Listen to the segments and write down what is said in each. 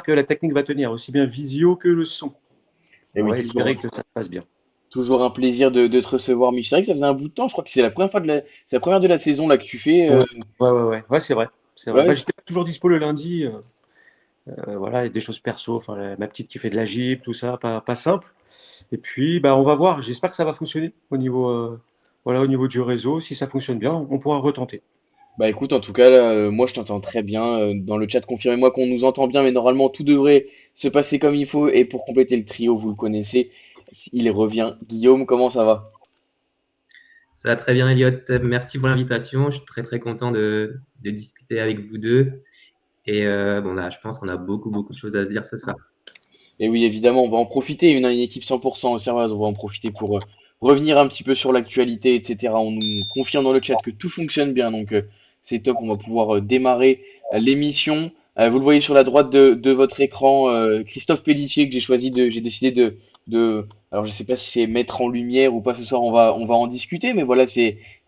j'espère que la technique va tenir, aussi bien visio que le son. Et On oui, va espérer que ça se passe bien. toujours un plaisir de te recevoir, Mich. C'est vrai que ça faisait un bout de temps. Je crois que c'est la première fois c'est la première de la saison là que tu fais. Ouais, ouais, c'est vrai. C'est vrai. Bah, Ouais, j'étais pas toujours dispo le lundi. Voilà, il y a des choses perso, enfin, ma petite qui fait de la gym, tout ça, pas simple. Et puis, bah, on va voir. J'espère que ça va fonctionner voilà, au niveau du réseau. Si ça fonctionne bien, on pourra retenter. bah écoute, en tout cas, là, moi je t'entends très bien. Dans le chat, confirmez-moi qu'on nous entend bien, mais normalement tout devrait se passer comme il faut. Et pour compléter le trio, vous le connaissez, il revient. Guillaume, comment ça va? Ça va très bien, Elliot. Merci pour l'invitation. Je suis très, très content de discuter avec vous deux. Et bon, là, je pense qu'on a beaucoup, beaucoup de choses à se dire ce soir. Et oui, évidemment, on va en profiter. Une équipe 100% sérieuse, on va en profiter pour revenir un petit peu sur l'actualité, etc. On nous confirme dans le chat que tout fonctionne bien, donc c'est top. On va pouvoir démarrer l'émission. Vous le voyez sur la droite de votre écran, Christophe Pellissier que j'ai décidé alors je sais pas si c'est mettre en lumière ou pas ce soir. On va en discuter, mais voilà,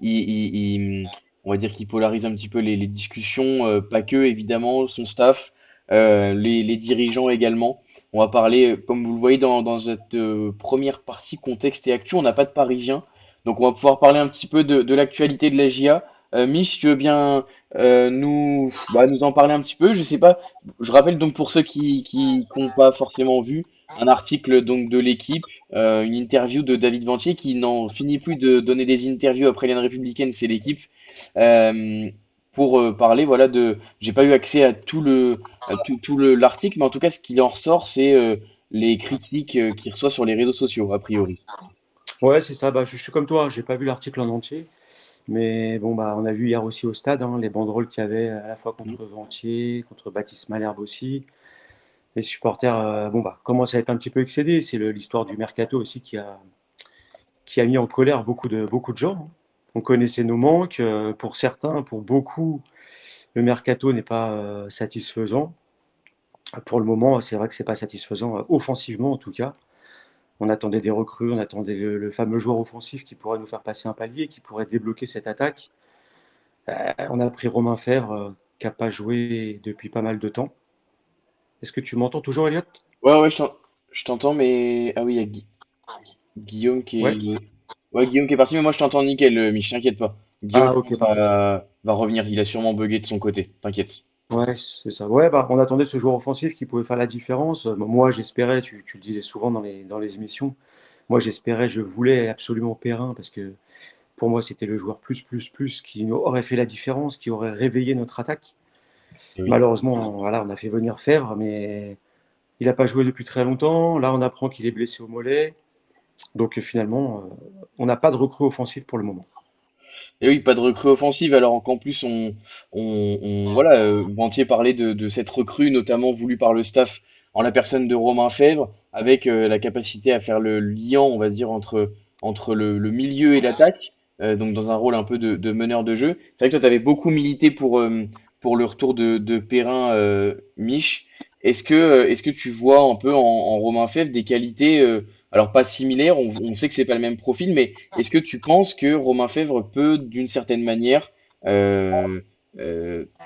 on va dire qu'il polarise un petit peu les discussions, pas que évidemment, son staff, les dirigeants également. On va parler, comme vous le voyez dans cette première partie contexte et actu, on n'a pas de Parisien. Donc on va pouvoir parler un petit peu de l'actualité de la GIA. Mich, si tu veux bien nous en parler un petit peu, je sais pas. Je rappelle donc pour ceux qui n'ont pas forcément vu un article donc de l'équipe, une interview de David Ventier qui n'en finit plus de donner des interviews après l'Union républicaine, c'est l'équipe. Euh, pour parler voilà j'ai pas eu accès à l'article, mais en tout cas, ce qui en ressort, c'est les critiques qu'il reçoit sur les réseaux sociaux, a priori. Ouais, c'est ça. Bah, je suis comme toi. J'ai pas vu l'article en entier. Mais bon, bah, on a vu hier aussi au stade les banderoles qu'il y avait à la fois Mm. contre Ventier, contre Baptiste Malherbe aussi. Les supporters, bon, bah, commencent à être un petit peu excédés. C'est l'histoire du mercato aussi qui a mis en colère beaucoup de gens. On connaissait nos manques. Pour certains, pour beaucoup, le mercato n'est pas satisfaisant. Pour le moment, c'est vrai que c'est pas satisfaisant, offensivement en tout cas. On attendait des recrues, on attendait le fameux joueur offensif qui pourrait nous faire passer un palier, qui pourrait débloquer cette attaque. On a pris Romain Fèvre, qui n'a pas joué depuis pas mal de temps. Est-ce que tu m'entends toujours, Elliot? Ouais, ouais, je t'entends, mais ah oui, il y a Guillaume Ouais. Guillaume qui est parti, mais moi je t'entends nickel, Mich, t'inquiète pas. Guillaume, Ah, je ok, pense, parfait. va revenir. Il a sûrement bugué de son côté. T'inquiète. Ouais, c'est ça. Ouais, bah, on attendait ce joueur offensif qui pouvait faire la différence. Moi, j'espérais, tu le disais souvent dans les émissions, moi, j'espérais, je voulais absolument Perrin parce que pour moi, c'était le joueur plus qui aurait fait la différence, qui aurait réveillé notre attaque. Et oui. Malheureusement, voilà, on a fait venir Fèvre, mais il n'a pas joué depuis très longtemps. Là, on apprend qu'il est blessé au mollet. Donc finalement, on n'a pas de recrue offensif pour le moment. Et oui, pas de recrue offensive, alors qu'en plus, voilà, Bantier parlait de cette recrue, notamment voulue par le staff en la personne de Romain Fèvre, avec la capacité à faire le lien, on va dire, entre le milieu et l'attaque, donc dans un rôle un peu de meneur de jeu. C'est vrai que toi, tu avais beaucoup milité pour le retour de Perrin, Mich. Est-ce que tu vois un peu en Romain Fèvre des qualités, alors pas similaires, on sait que c'est pas le même profil, mais est-ce que tu penses que Romain Fèvre peut, d'une certaine manière, euh,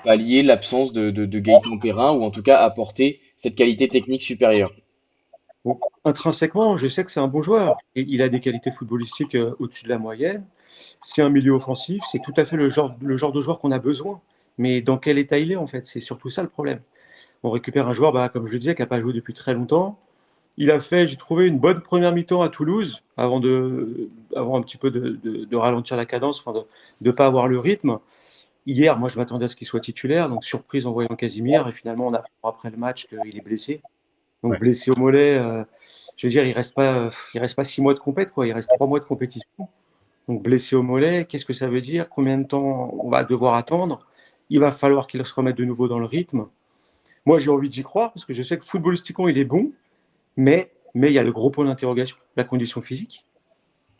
pallier l'absence de Gaëtan Perrin ou en tout cas apporter cette qualité technique supérieure? Donc, intrinsèquement, je sais que c'est un bon joueur. Et il a des qualités footballistiques au-dessus de la moyenne. C'est un milieu offensif, c'est tout à fait le genre de joueur qu'on a besoin. Mais dans quel état il est en fait? C'est surtout ça le problème. On récupère un joueur, bah, comme je le disais, qui n'a pas joué depuis très longtemps. Il a fait, j'ai trouvé, une bonne première mi-temps à Toulouse avant un petit peu de ralentir la cadence, enfin de ne pas avoir le rythme. Hier, moi, je m'attendais à ce qu'il soit titulaire, donc surprise en voyant Casimir. Et finalement, on apprend après le match qu'il est blessé. Donc Ouais. blessé au mollet, je veux dire, il reste pas 6 mois de compète, quoi. Il reste 3 mois de compétition. Donc blessé au mollet, qu'est-ce que ça veut dire? Combien de temps on va devoir attendre? Il va falloir qu'il se remette de nouveau dans le rythme. Moi, j'ai envie d'y croire parce que je sais que footballistiquement, il est bon, mais il y a le gros point d'interrogation, la condition physique.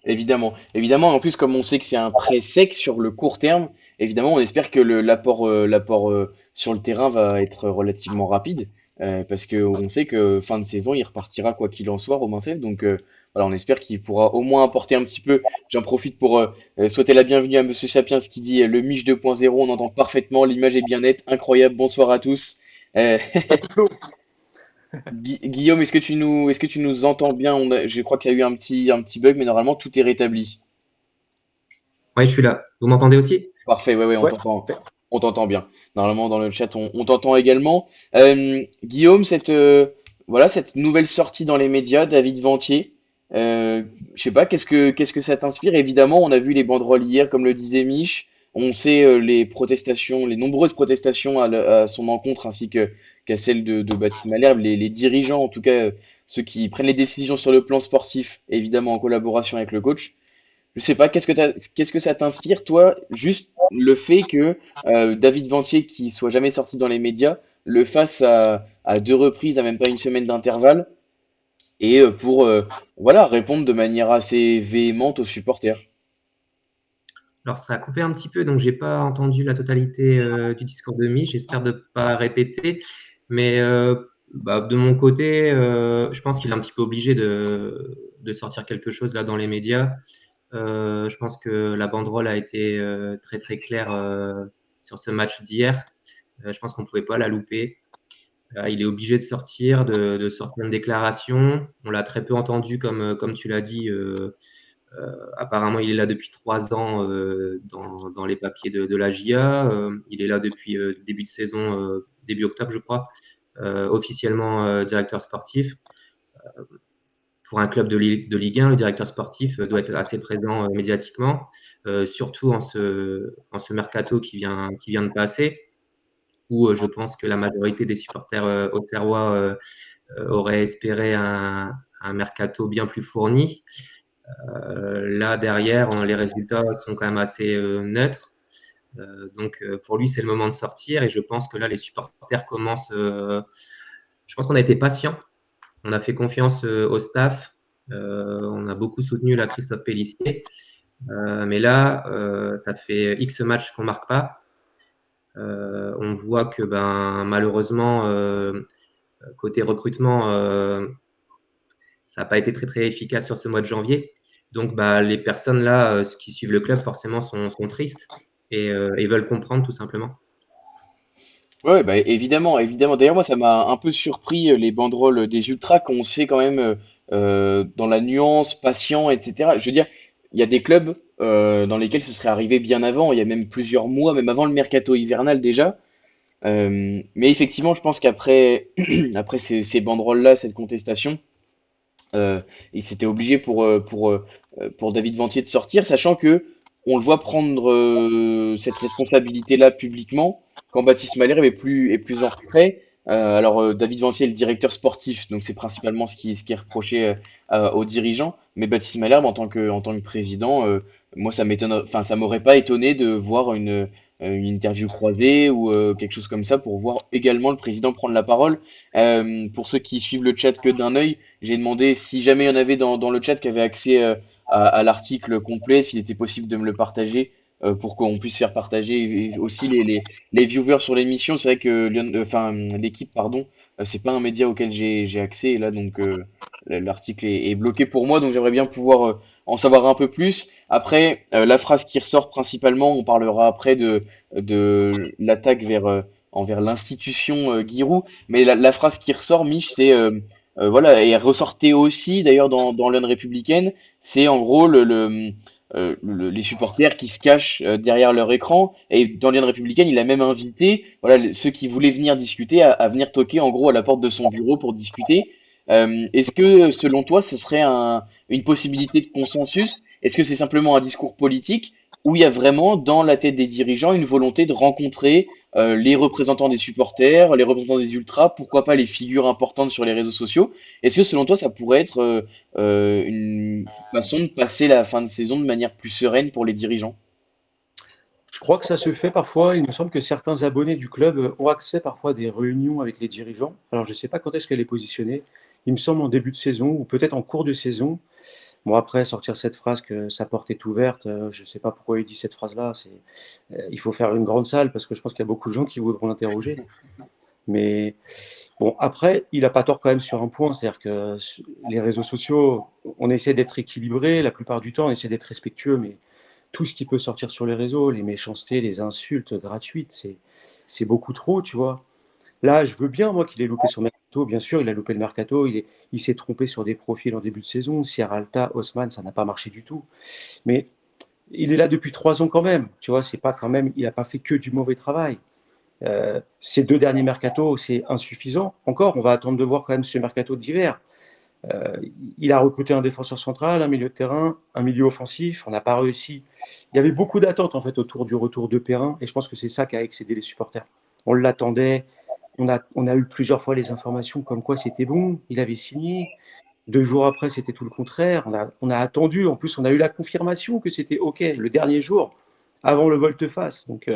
Évidemment, évidemment. En plus, comme on sait que c'est un prêt sec sur le court terme, évidemment, on espère que l'apport sur le terrain va être relativement rapide, parce que on sait que fin de saison, il repartira quoi qu'il en soit, Romain Fèvre. Donc voilà, on espère qu'il pourra au moins apporter un petit peu. J'en profite pour souhaiter la bienvenue à Monsieur Sapiens qui dit le Mich 2.0. On entend parfaitement, l'image est bien nette, incroyable. Bonsoir à tous. Euh, Salut Flo. Guillaume, est-ce que tu nous entends bien? Je crois qu'il y a eu un petit bug, mais normalement tout est rétabli. Ouais, je suis là. Vous m'entendez aussi? Parfait, ouais, ouais, Ouais, on t'entend bien. Normalement, dans le chat, on t'entend également. Guillaume, voilà, cette nouvelle sortie dans les médias, David Ventier, je sais pas, qu'est-ce que ça t'inspire? Évidemment, on a vu les banderoles hier, comme le disait Mich. On sait les protestations, les nombreuses protestations à son encontre, ainsi qu'à celle de Baptiste Malherbe, les dirigeants, en tout cas, ceux qui prennent les décisions sur le plan sportif, évidemment en collaboration avec le coach. Je sais pas, qu'est-ce que ça t'inspire, toi, juste le fait que David Ventier, qui soit jamais sorti dans les médias, le fasse à deux reprises, à même pas une semaine d'intervalle, et pour voilà, répondre de manière assez véhémente aux supporters. Alors, ça a coupé un petit peu, donc j'ai pas entendu la totalité du discours de Mi. J'espère de pas répéter. Mais bah, de mon côté, je pense qu'il est un petit peu obligé de sortir quelque chose là dans les médias. Je pense que la banderole a été très très claire sur ce match d'hier. Je pense qu'on ne pouvait pas la louper. Il est obligé de sortir, de sortir une déclaration. On l'a très peu entendu, comme tu l'as dit. Apparemment, il est là depuis 3 ans dans les papiers de la GIA. Il est là depuis début de saison, début octobre, je crois, officiellement directeur sportif. Pour un club de Ligue 1, le directeur sportif doit être assez présent médiatiquement, surtout en ce mercato qui vient de passer, où je pense que la majorité des supporters auxerrois auraient espéré un mercato bien plus fourni. Là, derrière, les résultats sont quand même assez neutres. Donc, pour lui, c'est le moment de sortir. Et je pense que là, les supporters commencent. Je pense qu'on a été patient. On a fait confiance au staff. On a beaucoup soutenu la Christophe Pellissier. Mais là, ça fait X matchs qu'on ne marque pas. On voit que ben, malheureusement, côté recrutement, ça n'a pas été très, très efficace sur ce mois de janvier. Donc, bah, les personnes là qui suivent le club, forcément, sont tristes et veulent comprendre tout simplement. Ouais, bah évidemment, évidemment. D'ailleurs, moi, ça m'a un peu surpris les banderoles des ultras qu'on sait quand même dans la nuance, patient, etc. Je veux dire, il y a des clubs dans lesquels ce serait arrivé bien avant, il y a même plusieurs mois, même avant le mercato hivernal déjà. Mais effectivement, je pense qu'après après ces banderoles-là, cette contestation, il s'était obligé pour David Ventier de sortir, sachant que on le voit prendre cette responsabilité-là publiquement quand Baptiste Malherbe est plus en retrait. David Ventier est le directeur sportif, donc c'est principalement ce qui est reproché aux dirigeants. Mais Baptiste Malherbe en tant que président, moi ça m'étonne, enfin ça m'aurait pas étonné de voir une interview croisée ou quelque chose comme ça pour voir également le président prendre la parole. Pour ceux qui suivent le chat que d'un œil, j'ai demandé si jamais il y en avait dans le chat qui avait accès à l'article complet, s'il était possible de me le partager pour qu'on puisse faire partager aussi les viewers sur l'émission. C'est vrai que l'équipe, pardon, c'est pas un média auquel j'ai accès et là donc l'article est bloqué pour moi, donc j'aimerais bien pouvoir en savoir un peu plus. Après, la phrase qui ressort principalement, on parlera après de l'attaque envers l'institution Giroud, mais la phrase qui ressort, Mich, c'est voilà, et ressortait aussi d'ailleurs dans l'Union républicaine, c'est en gros les supporters qui se cachent derrière leur écran. Et dans l'Union républicaine, il a même invité voilà, ceux qui voulaient venir discuter à venir toquer en gros à la porte de son bureau pour discuter. Est-ce que selon toi, ce serait une possibilité de consensus? Est-ce que c'est simplement un discours politique ou il y a vraiment dans la tête des dirigeants une volonté de rencontrer les représentants des supporters, les représentants des ultras, pourquoi pas les figures importantes sur les réseaux sociaux? Est-ce que selon toi, ça pourrait être une façon de passer la fin de saison de manière plus sereine pour les dirigeants? Je crois que ça se fait parfois. Il me semble que certains abonnés du club ont accès parfois à des réunions avec les dirigeants. Alors, je ne sais pas quand est-ce qu'elle est positionnée. Il me semble en début de saison ou peut-être en cours de saison. Bon, après, sortir cette phrase que sa porte est ouverte, je ne sais pas pourquoi il dit cette phrase-là. Il faut faire une grande salle parce que je pense qu'il y a beaucoup de gens qui voudront l'interroger. Mais bon, après, il n'a pas tort quand même sur un point, c'est-à-dire que les réseaux sociaux, on essaie d'être équilibré, la plupart du temps, on essaie d'être respectueux, mais tout ce qui peut sortir sur les réseaux, les méchancetés, les insultes gratuites, c'est beaucoup trop, tu vois. Là, je veux bien, moi, qu'il ait loupé son bien sûr, il a loupé le mercato, il s'est trompé sur des profils en début de saison. Sierralta, Haussmann, ça n'a pas marché du tout. Mais il est là depuis 3 ans quand même. Tu vois, c'est pas quand même, il n'a pas fait que du mauvais travail. Ces 2 derniers mercatos, c'est insuffisant. Encore, on va attendre de voir quand même ce mercato d'hiver. Euh, il a recruté un défenseur central, un milieu de terrain, un milieu offensif. On n'a pas réussi. Il y avait beaucoup d'attentes en fait autour du retour de Perrin, et je pense que c'est ça qui a excédé les supporters. On l'attendait. On a eu plusieurs fois les informations comme quoi c'était bon. Il avait signé. 2 jours après, c'était tout le contraire. On a attendu. En plus, on a eu la confirmation que c'était OK le dernier jour, avant le volte-face. Donc,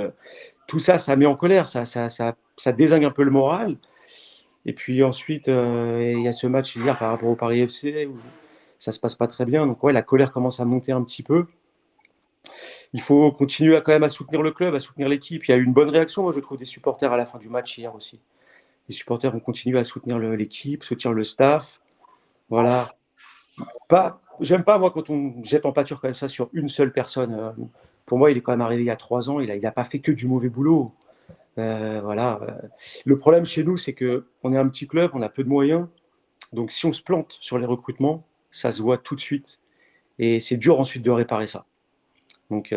tout ça, ça met en colère. Ça dézingue un peu le moral. Et puis ensuite, il y a ce match hier par rapport au Paris FC où ça se passe pas très bien. Donc, ouais, la colère commence à monter un petit peu. Il faut continuer quand même à soutenir le club, à soutenir l'équipe. Il y a eu une bonne réaction, moi, je trouve, des supporters à la fin du match hier aussi. Les supporters ont continué à soutenir l'équipe, soutenir le staff. Voilà. J'aime pas, moi, quand on jette en pâture comme ça sur une seule personne. Pour moi, il est quand même arrivé il y a 3 ans. Il a pas fait que du mauvais boulot. Voilà. Le problème chez nous, c'est que on est un petit club, on a peu de moyens. Donc, si on se plante sur les recrutements, ça se voit tout de suite. Et c'est dur ensuite de réparer ça. Donc,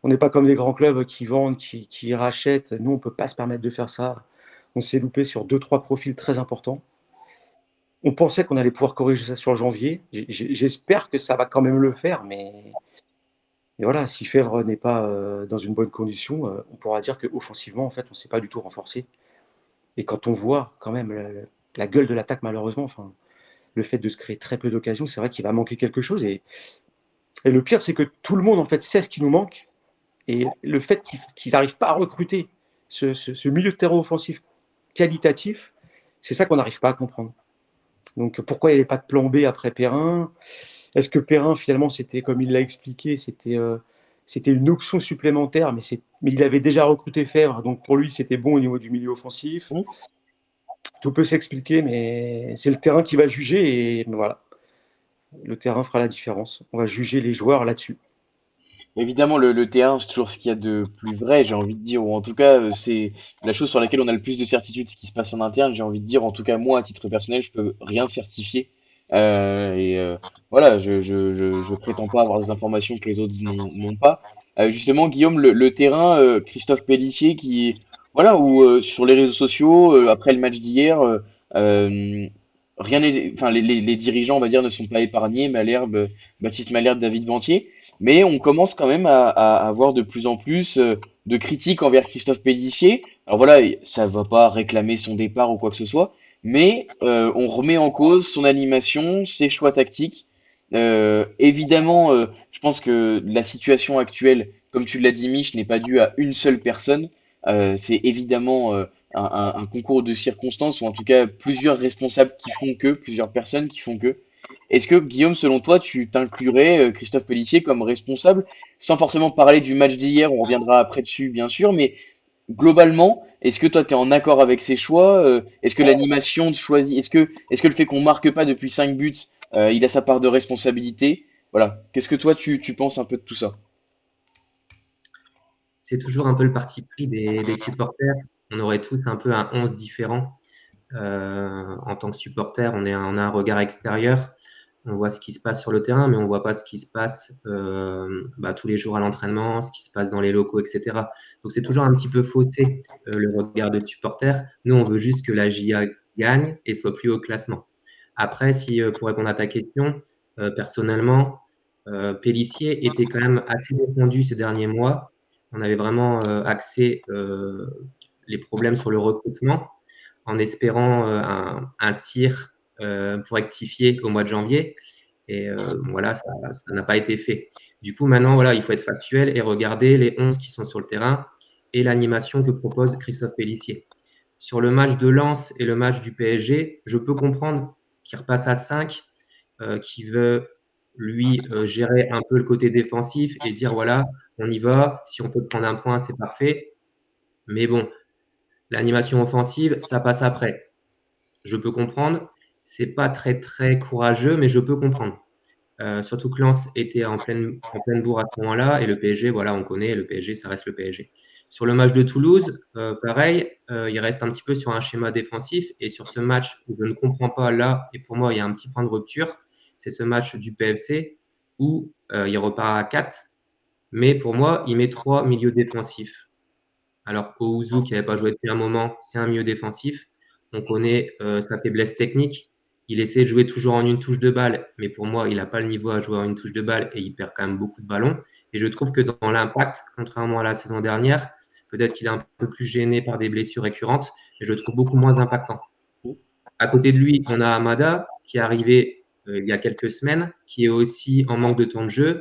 on n'est pas comme les grands clubs qui vendent, qui rachètent. Nous, on ne peut pas se permettre de faire ça. On s'est loupé sur 2, 3 profils très importants. On pensait qu'on allait pouvoir corriger ça sur janvier. J'espère que ça va quand même le faire, mais voilà, si Fèvre n'est pas dans une bonne condition, on pourra dire qu'offensivement, en fait, on ne s'est pas du tout renforcé. Et quand on voit quand même la gueule de l'attaque, malheureusement, enfin, le fait de se créer très peu d'occasions, c'est vrai qu'il va manquer quelque chose. Et le pire, c'est que tout le monde, en fait, sait ce qui nous manque. Et le fait qu'ils n'arrivent pas à recruter ce milieu de terrain offensif qualitatif, c'est ça qu'on n'arrive pas à comprendre. Donc pourquoi il n'y avait pas de plan B après Perrin? Est-ce que Perrin, finalement, c'était, comme il l'a expliqué, c'était une option supplémentaire, mais il avait déjà recruté Fèvre, donc pour lui, c'était bon au niveau du milieu offensif. Mmh. Tout peut s'expliquer, mais c'est le terrain qui va juger, et voilà, le terrain fera la différence. On va juger les joueurs là-dessus. Évidemment, le terrain, c'est toujours ce qu'il y a de plus vrai, j'ai envie de dire, ou en tout cas, c'est la chose sur laquelle on a le plus de certitude, ce qui se passe en interne, j'ai envie de dire, en tout cas, moi, à titre personnel, je peux rien certifier. Voilà, je prétends pas avoir des informations que les autres n'ont pas. Justement, Guillaume, le terrain, Christophe Pélissier, voilà, où sur les réseaux sociaux, après le match d'hier, euh, rien n'est, enfin, les dirigeants, on va dire, ne sont pas épargnés, Malherbe, Baptiste Malherbe, David Bantier. Mais on commence quand même à avoir de plus en plus de critiques envers Christophe Pélissier. Alors voilà, ça va pas réclamer son départ ou quoi que ce soit, mais on remet en cause son animation, ses choix tactiques. Évidemment, je pense que la situation actuelle, comme tu l'as dit, Mich, n'est pas due à une seule personne. C'est évidemment un concours de circonstances, ou en tout cas plusieurs responsables qui font que, plusieurs personnes qui font que. Est-ce que, Guillaume, selon toi, tu t'inclurais Christophe Pélissier comme responsable, sans forcément parler du match d'hier, on reviendra après dessus, bien sûr, mais globalement, est-ce que toi, tu es en accord avec ses choix? Est-ce que l'animation de choisit, est-ce que le fait qu'on marque pas depuis 5 buts, il a sa part de responsabilité? Voilà. Qu'est-ce que toi, tu penses un peu de tout ça? C'est toujours un peu le parti pris des supporters. On aurait tous un peu un 11 différent. En tant que supporter, on a un regard extérieur. On voit ce qui se passe sur le terrain, mais on ne voit pas ce qui se passe tous les jours à l'entraînement, ce qui se passe dans les locaux, etc. Donc c'est toujours un petit peu faussé le regard de supporter. Nous, on veut juste que la GIA gagne et soit plus haut classement. Après, si pour répondre à ta question, personnellement, Pélissier était quand même assez défendu ces derniers mois. On avait vraiment axé les problèmes sur le recrutement en espérant un tir pour rectifier au mois de janvier. Et voilà, ça n'a pas été fait. Du coup, maintenant, voilà, il faut être factuel et regarder les 11 qui sont sur le terrain et l'animation que propose Christophe Pélissier. Sur le match de Lens et le match du PSG, je peux comprendre qu'il repasse à 5, qu'il veut, lui, gérer un peu le côté défensif et dire, voilà, on y va, si on peut prendre un point, c'est parfait. Mais bon, l'animation offensive, ça passe après. Je peux comprendre. C'est pas très très courageux, mais je peux comprendre. Surtout que Lens était en pleine bourre à ce moment-là, et le PSG, voilà, on connaît, le PSG, ça reste le PSG. Sur le match de Toulouse, pareil, il reste un petit peu sur un schéma défensif. Et sur ce match, où je ne comprends pas là, et pour moi, il y a un petit point de rupture, c'est ce match du PFC où il repart à 4. Mais pour moi, il met 3 milieux défensifs. Alors Owuzu, qui n'avait pas joué depuis un moment, c'est un milieu défensif. On connaît sa faiblesse technique. Il essaie de jouer toujours en une touche de balle, mais pour moi, il n'a pas le niveau à jouer en une touche de balle et il perd quand même beaucoup de ballons. Et je trouve que dans l'impact, contrairement à la saison dernière, peut-être qu'il est un peu plus gêné par des blessures récurrentes, mais je le trouve beaucoup moins impactant. À côté de lui, on a Amada, qui est arrivé il y a quelques semaines, qui est aussi en manque de temps de jeu,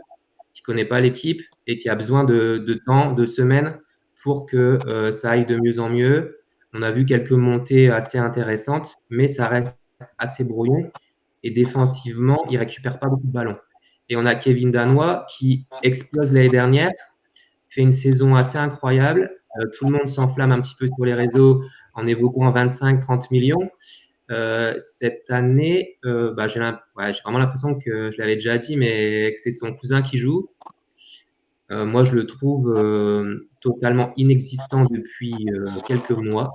qui ne connaît pas l'équipe et qui a besoin de temps, de semaines pour que ça aille de mieux en mieux. On a vu quelques montées assez intéressantes, mais ça reste assez brouillon. Et défensivement, il ne récupère pas beaucoup de ballons. Et on a Kevin Danois qui explose l'année dernière, fait une saison assez incroyable. Tout le monde s'enflamme un petit peu sur les réseaux en évoquant 25-30 millions. Cette année, j'ai vraiment l'impression que je l'avais déjà dit, mais que c'est son cousin qui joue. Moi, je le trouve totalement inexistant depuis quelques mois.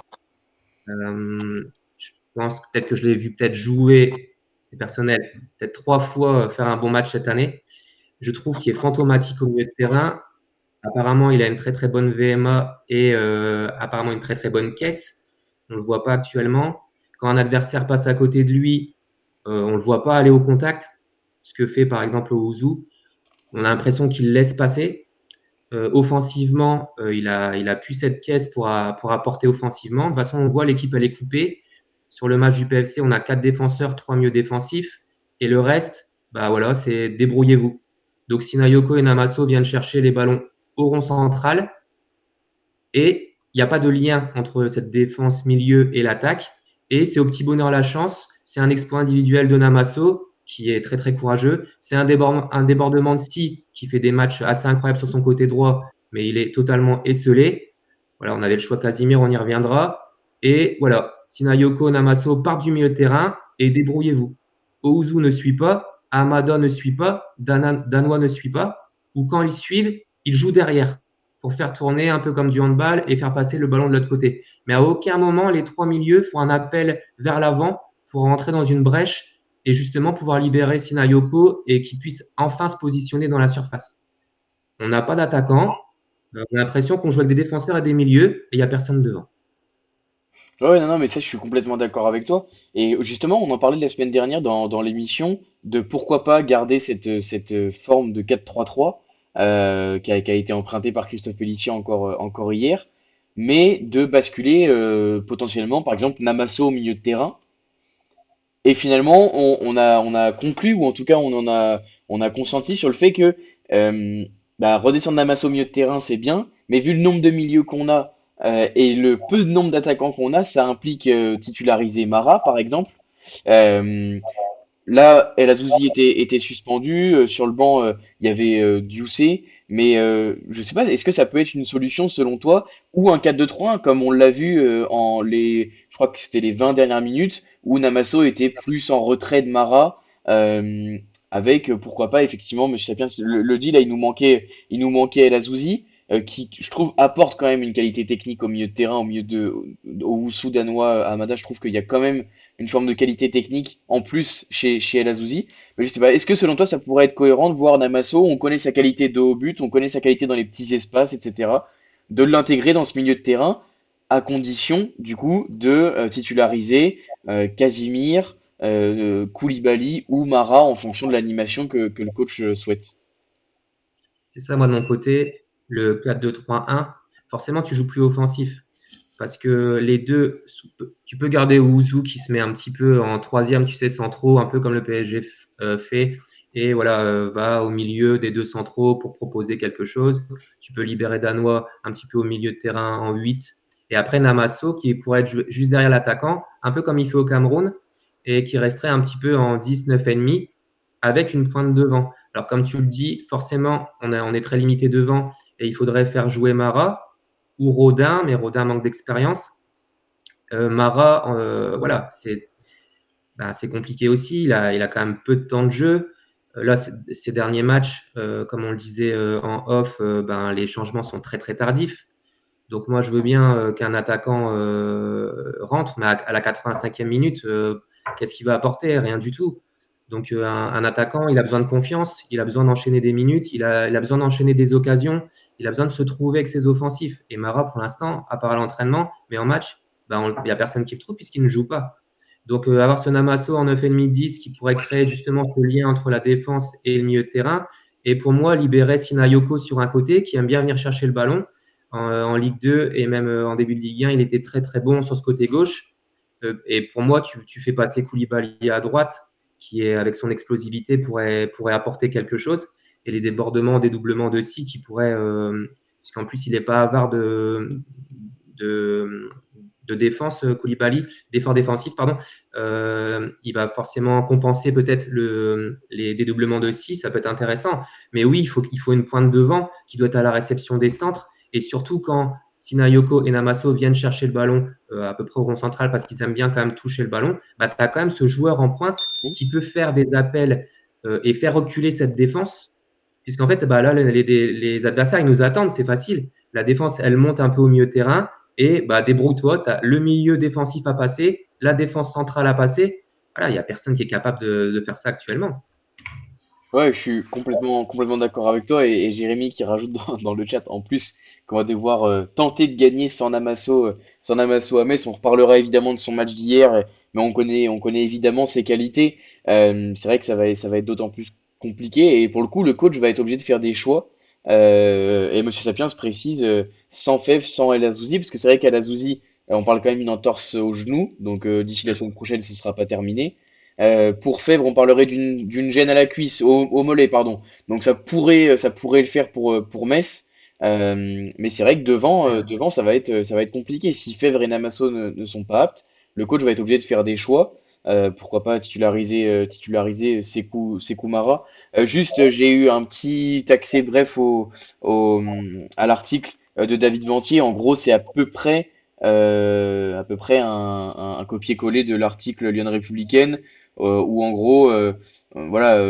Je pense peut-être que je l'ai vu peut-être jouer, c'est personnel, peut-être 3 fois faire un bon match cette année. Je trouve qu'il est fantomatique au milieu de terrain. Apparemment, il a une très très bonne VMA et apparemment une très très bonne caisse. On ne le voit pas actuellement. Quand un adversaire passe à côté de lui, on ne le voit pas aller au contact, ce que fait par exemple Owuzu. On a l'impression qu'il laisse passer. Offensivement, il a plus cette caisse pour apporter offensivement. De toute façon, on voit l'équipe, elle est coupée. Sur le match du PFC, on a 4 défenseurs, 3 milieux défensifs. Et le reste, voilà, c'est débrouillez-vous. Donc, Sinayoko et Namaso viennent chercher les ballons au rond central. Et il n'y a pas de lien entre cette défense milieu et l'attaque. Et c'est au petit bonheur la chance. C'est un exploit individuel de Namaso qui est très très courageux. C'est un débordement de Si qui fait des matchs assez incroyables sur son côté droit, mais il est totalement esselé. Voilà, on avait le choix Casimir, on y reviendra. Et voilà, Sinayoko, Namaso partent du milieu de terrain et débrouillez-vous. Owuzu ne suit pas, Amada ne suit pas, Danois ne suit pas, ou quand ils suivent, ils jouent derrière pour faire tourner un peu comme du handball et faire passer le ballon de l'autre côté. Mais à aucun moment, les 3 milieux font un appel vers l'avant pour rentrer dans une brèche et justement pouvoir libérer Sinayoko et qu'il puisse enfin se positionner dans la surface. On n'a pas d'attaquant. On a l'impression qu'on joue avec des défenseurs et des milieux et il n'y a personne devant. Ouais, non, non, mais ça, je suis complètement d'accord avec toi. Et justement, on en parlait la semaine dernière dans l'émission de pourquoi pas garder cette forme de 4-3-3 qui a été empruntée par Christophe Pellissier encore hier, mais de basculer potentiellement, par exemple, Namasso au milieu de terrain. Et finalement, on a conclu, ou en tout cas, on a consenti sur le fait que redescendre Namasso au milieu de terrain, c'est bien, mais vu le nombre de milieux qu'on a et le peu de nombre d'attaquants qu'on a, ça implique titulariser Mara, par exemple. Euh, Là, El Azzouzi était suspendu. Sur le banc, il y avait Dioussé. Mais je sais pas, est-ce que ça peut être une solution selon toi? Ou un 4-2-3-1, comme on l'a vu je crois que c'était les 20 dernières minutes, où Namasso était plus en retrait de Mara, avec pourquoi pas, effectivement, M. Sapiens le dit, là, il nous manquait El Azzouzi, qui, je trouve, apporte quand même une qualité technique au milieu de terrain, au Wusu danois, à Amada. Je trouve qu'il y a quand même une forme de qualité technique en plus chez El Azzouzi. Mais je sais pas, est-ce que selon toi ça pourrait être cohérent de voir Namasso, on connaît sa qualité de haut but, on connaît sa qualité dans les petits espaces, etc., de l'intégrer dans ce milieu de terrain, à condition du coup de titulariser Casimir, Koulibaly ou Mara en fonction de l'animation que le coach souhaite. C'est ça, moi, de mon côté, le 4-2-3-1, forcément, tu joues plus offensif. Parce que les deux, tu peux garder Ouzou qui se met un petit peu en troisième, tu sais, centraux, un peu comme le PSG fait, et voilà, va au milieu des deux centraux pour proposer quelque chose. Tu peux libérer Danois un petit peu au milieu de terrain en 8. Et après Namasso qui pourrait être juste derrière l'attaquant, un peu comme il fait au Cameroun, et qui resterait un petit peu en 10-9,5 avec une pointe devant. Alors, comme tu le dis, forcément, on est très limité devant et il faudrait faire jouer Mara ou Rodin, mais Rodin manque d'expérience. Mara, voilà, c'est compliqué aussi. Il a quand même peu de temps de jeu. Là, ces derniers matchs, comme on le disait en off, les changements sont très très tardifs. Donc moi, je veux bien qu'un attaquant rentre, mais à la 85e minute, qu'est-ce qu'il va apporter? Rien du tout. Donc un attaquant, il a besoin de confiance, il a besoin d'enchaîner des minutes, il a besoin d'enchaîner des occasions, il a besoin de se trouver avec ses offensifs. Et Mara, pour l'instant, à part à l'entraînement, mais en match, ben, il n'y a personne qui le trouve puisqu'il ne joue pas. Donc avoir ce Namasso en 9,5-10 qui pourrait créer justement ce lien entre la défense et le milieu de terrain. Et pour moi, libérer Sinayoko sur un côté qui aime bien venir chercher le ballon en Ligue 2 et même en début de Ligue 1, il était très très bon sur ce côté gauche. Et pour moi, tu fais passer Koulibaly à droite, qui est avec son explosivité pourrait apporter quelque chose. Et les débordements, dédoublements de Si qui pourraient, parce qu'en plus il n'est pas avare de, de défense, Koulibaly, d'effort défensif, pardon. Il va forcément compenser peut-être les dédoublements de Si, ça peut être intéressant. Mais oui, il faut une pointe devant qui doit être à la réception des centres. Et surtout quand Sinayoko et Namasso viennent chercher le ballon à peu près au rond central parce qu'ils aiment bien quand même toucher le ballon, bah, tu as quand même ce joueur en pointe Oui. qui peut faire des appels et faire reculer cette défense. Puisqu'en fait, bah, là, les adversaires, ils nous attendent, c'est facile. La défense, elle monte un peu au milieu de terrain et bah, débrouille-toi, tu as le milieu défensif à passer, la défense centrale à passer. Voilà, il n'y a personne qui est capable de faire ça actuellement. Ouais, je suis complètement d'accord avec toi et Jérémy qui rajoute dans le chat en plus qu'on va devoir tenter de gagner sans Namasso à Metz. On reparlera évidemment de son match d'hier, mais on connaît évidemment ses qualités. C'est vrai que ça va être d'autant plus compliqué et pour le coup, le coach va être obligé de faire des choix. Et Monsieur Sapiens précise sans Fèvre, sans El Azouzi, parce que c'est vrai qu'El Azouzi, on parle quand même d'une entorse au genou, donc d'ici la semaine prochaine, ce sera pas terminé. Pour Fèvre, on parlerait d'une gêne à la cuisse, au mollet, pardon. Donc ça pourrait le faire pour Metz. Mais c'est vrai que devant, ça va être compliqué. Si Fèvre et Namasso ne sont pas aptes, le coach va être obligé de faire des choix. Pourquoi pas titulariser Sekou Mara. Juste, j'ai eu un petit accès bref à l'article de David Ventier. En gros, c'est à peu près un copier-coller de l'article Lyon Républicaine où en gros, voilà,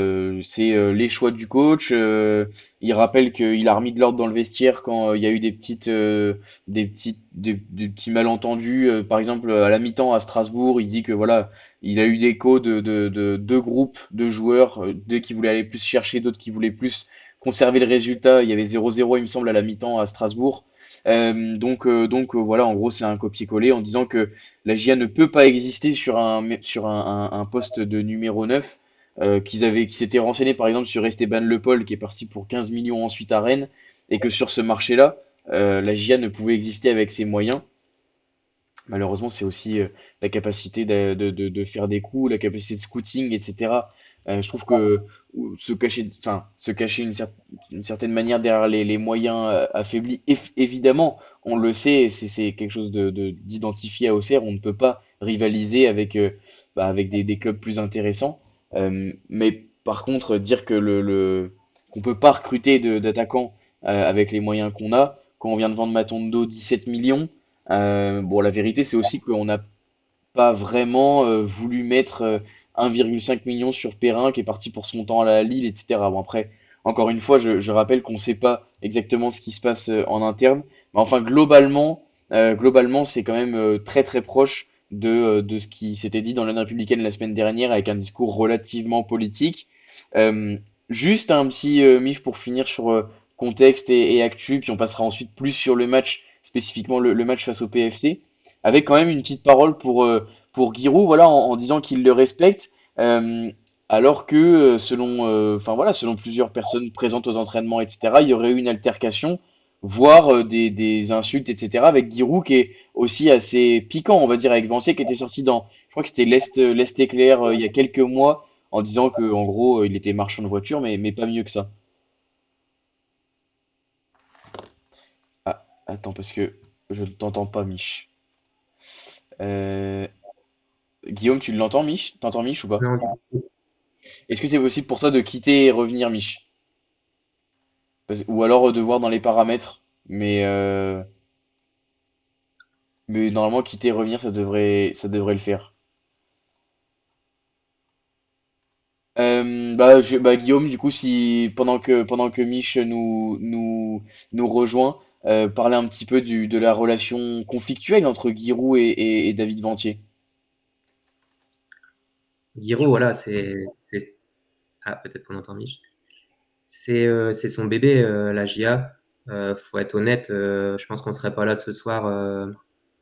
c'est les choix du coach. Il rappelle qu'il a remis de l'ordre dans le vestiaire quand il y a eu des petits malentendus. Par exemple, à la mi-temps à Strasbourg, il dit que voilà, il a eu d'écho de deux groupes de joueurs, deux qui voulaient aller plus chercher, d'autres qui voulaient plus conserver le résultat. Il y avait 0-0, il me semble, à la mi-temps à Strasbourg. Donc voilà, en gros, c'est un copier-coller en disant que la GIA ne peut pas exister sur un poste de numéro 9. Qui s'étaient renseignés par exemple sur Esteban Le Paul qui est parti pour 15 millions ensuite à Rennes et que sur ce marché-là, la GIA ne pouvait exister avec ses moyens. Malheureusement, c'est aussi la capacité de faire des coups, la capacité de scouting, etc. Je trouve que se cacher une certaine manière derrière les moyens affaiblis, évidemment, on le sait, c'est quelque chose d'identifié à Auxerre, on ne peut pas rivaliser avec des clubs plus intéressants. Mais par contre, dire qu'on peut pas recruter d'attaquants avec les moyens qu'on a, quand on vient de vendre Matondo 17 millions, bon, la vérité, c'est aussi qu'on n'a pas vraiment voulu mettre 1,5 million sur Perrin qui est parti pour son temps à la Lille, etc. Bon, après, encore une fois, je rappelle qu'on ne sait pas exactement ce qui se passe en interne. Mais enfin, globalement, c'est quand même très très proche de ce qui s'était dit dans l'Union républicaine la semaine dernière avec un discours relativement politique. Euh, Juste un petit mif pour finir sur contexte et actu, puis on passera ensuite plus sur le match, spécifiquement le match face au PFC, avec quand même une petite parole pour Giroud, voilà, en disant qu'il le respecte, alors que enfin voilà, selon plusieurs personnes présentes aux entraînements, etc., il y aurait eu une altercation, voire des insultes, etc., avec Giroud qui est aussi assez piquant, on va dire, avec Ventier qui était sorti je crois que c'était l'Est Éclair il y a quelques mois, en disant que en gros il était marchand de voiture, mais pas mieux que ça. Ah, attends, parce que je ne t'entends pas, Mich. Euh, Guillaume, tu l'entends, Mich? T'entends Mich ou pas? Non, Est-ce que c'est possible pour toi de quitter et revenir, Mich? Ou alors de voir dans les paramètres, mais normalement quitter et revenir, ça devrait le faire. Guillaume, du coup, si pendant que Mich nous rejoint, parler un petit peu de la relation conflictuelle entre Giroud et David Ventier. Giroud, voilà, Ah, peut-être qu'on entend Mich. C'est son bébé, la GIA. Faut être honnête, je pense qu'on serait pas là ce soir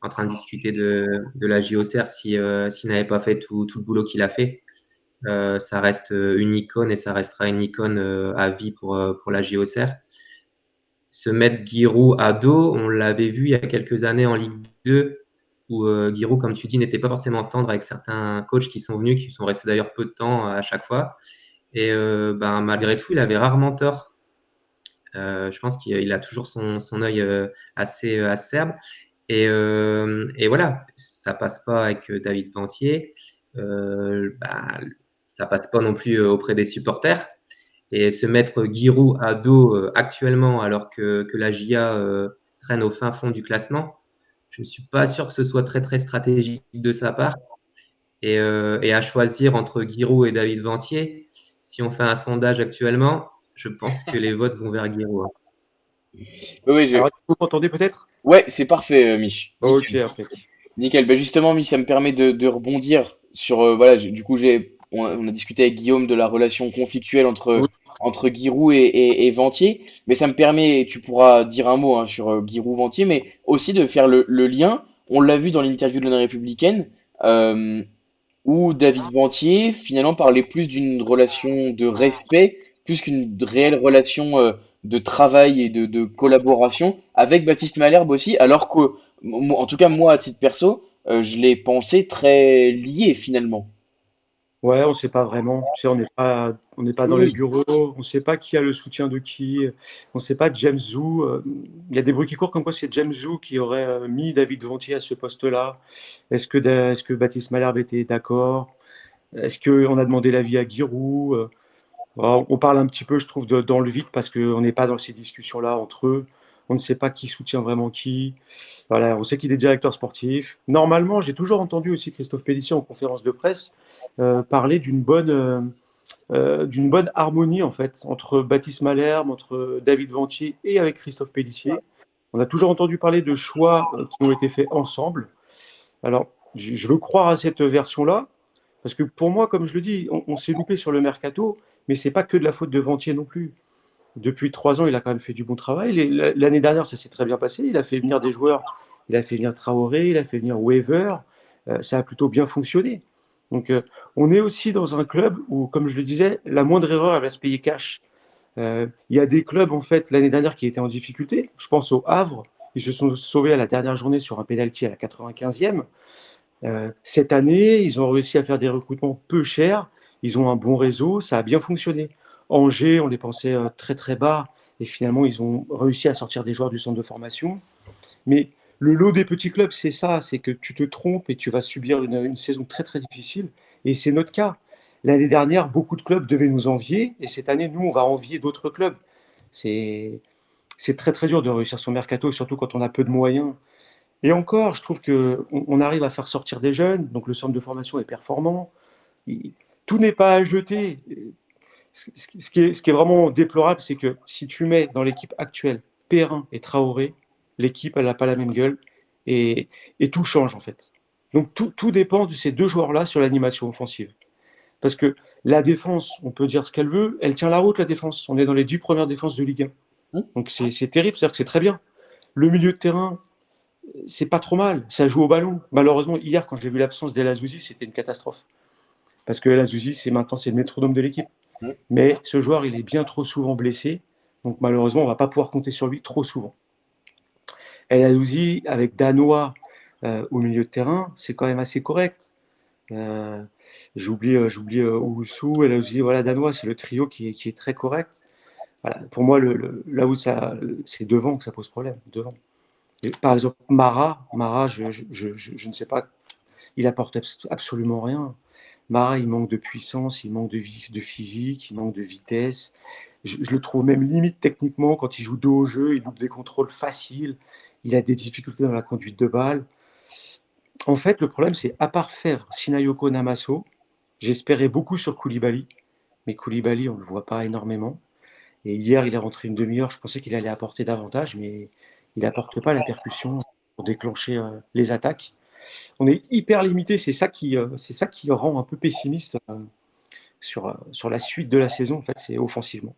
en train de discuter de la JOCR s'il n'avait pas fait tout le boulot qu'il a fait. Ça reste une icône et ça restera une icône à vie pour la JOCR. Se mettre Giroud à dos, on l'avait vu il y a quelques années en Ligue 2, où Giroud, comme tu dis, n'était pas forcément tendre avec certains coachs qui sont venus, qui sont restés d'ailleurs peu de temps à chaque fois. Et ben, malgré tout, il avait rarement tort. Je pense qu'il a toujours son œil assez acerbe. Et voilà, ça passe pas avec David Ventier. Bah, ça passe pas non plus auprès des supporters. Et se mettre Giroud à dos actuellement, alors que la GIA traîne au fin fond du classement, je ne suis pas sûr que ce soit très très stratégique de sa part. Et à choisir entre Giroud et David Ventier, si on fait un sondage actuellement, je pense que les votes vont vers Giroud, hein. Oui, oui, Alors, vous m'entendez peut-être? ouais, c'est parfait, Mich. Ok, Nickel. après. Nickel. Bah justement, Mich, ça me permet de rebondir sur. Voilà, du coup, on a discuté avec Guillaume de la relation conflictuelle Oui, entre Giroud et Ventier. Mais ça me permet, tu pourras dire un mot hein, sur Giroud-Ventier, mais aussi de faire le lien. On l'a vu dans l'interview de l'Union républicaine. euh, où David Ventier finalement parlait plus d'une relation de respect, plus qu'une réelle relation de travail et de collaboration avec Baptiste Malherbe aussi, alors que, en tout cas moi à titre perso, je l'ai pensé très lié finalement. ouais, on ne sait pas vraiment. Tu sais, on n'est pas dans Oui, les oui. bureaux, on ne sait pas qui a le soutien de qui, on ne sait pas James Zou. Il y a des bruits qui courent comme quoi c'est James Zou qui aurait mis David Ventier à ce poste-là. Est-ce que Baptiste Malherbe était d'accord? Est-ce qu'on a demandé l'avis à Giroud? Alors, on parle un petit peu, je trouve, dans le vide parce qu'on n'est pas dans ces discussions-là entre eux. On ne sait pas qui soutient vraiment qui. Voilà, on sait qu'il est directeur sportif. Normalement, j'ai toujours entendu aussi Christophe Pélissier en conférence de presse parler d'une bonne harmonie en fait entre Baptiste Malherbe, entre David Ventier et avec Christophe Pélissier. On a toujours entendu parler de choix qui ont été faits ensemble. Alors, je veux croire à cette version-là, parce que pour moi, comme je le dis, on s'est loupé sur le mercato, mais c'est pas que de la faute de Ventier non plus. Depuis 3 ans, il a quand même fait du bon travail. L'année dernière, ça s'est très bien passé. Il a fait venir des joueurs, il a fait venir Traoré, il a fait venir Weaver. Ça a plutôt bien fonctionné. Donc, on est aussi dans un club où, comme je le disais, la moindre erreur, elle va se payer cash. Il y a des clubs, en fait, l'année dernière qui étaient en difficulté. Je pense au Havre. Ils se sont sauvés à la dernière journée sur un pénalty à la 95e. Cette année, ils ont réussi à faire des recrutements peu chers. Ils ont un bon réseau, ça a bien fonctionné. Angers, on les pensait très très bas et finalement, ils ont réussi à sortir des joueurs du centre de formation. Mais le lot des petits clubs, c'est ça, c'est que tu te trompes et tu vas subir une saison très très difficile. Et c'est notre cas. L'année dernière, beaucoup de clubs devaient nous envier et cette année, nous, on va envier d'autres clubs. C'est c'est très très dur de réussir son mercato, surtout quand on a peu de moyens. Et encore, je trouve qu'on arrive à faire sortir des jeunes, donc le centre de formation est performant. Il- Tout n'est pas à jeter. Ce qui est vraiment déplorable, c'est que si tu mets dans l'équipe actuelle Perrin et Traoré, l'équipe, elle n'a pas la même gueule et, et tout change en fait. Donc tout dépend de ces deux joueurs-là sur l'animation offensive. Parce que la défense, on peut dire ce qu'elle veut, elle tient la route la défense. On est dans les 10 premières défenses de Ligue 1. Hmm. Donc c'est terrible, c'est-à-dire que c'est très bien. Le milieu de terrain, c'est pas trop mal, ça joue au ballon. Malheureusement, hier, quand j'ai vu l'absence d'El Azouzi, c'était une catastrophe. Parce que El Azouzi, c'est le métronome de l'équipe. Hmm. Mais ce joueur, il est bien trop souvent blessé. Donc malheureusement, on ne va pas pouvoir compter sur lui trop souvent. El Azouzi, avec Danois au milieu de terrain, c'est quand même assez correct. Euh, j'oublie Owusu, El Azouzi, voilà, Danois, c'est le trio qui est très correct. Voilà. Pour moi, là où c'est devant que ça pose problème. Devant. Et par exemple, Mara je ne sais pas, il apporte absolument rien. Mara, il manque de puissance, il manque de physique, il manque de vitesse. Je le trouve même limite techniquement quand il joue dos au jeu, il loupe des contrôles faciles, il a des difficultés dans la conduite de balle. En fait, le problème, c'est à part faire Sinayoko Namaso, j'espérais beaucoup sur Koulibaly, mais Koulibaly, on ne le voit pas énormément. Et hier, il est rentré une demi-heure, je pensais qu'il allait apporter davantage, mais il apporte pas la percussion pour déclencher les attaques. On est hyper limité, c'est ça qui rend un peu pessimiste sur la suite de la saison, en fait, c'est offensivement.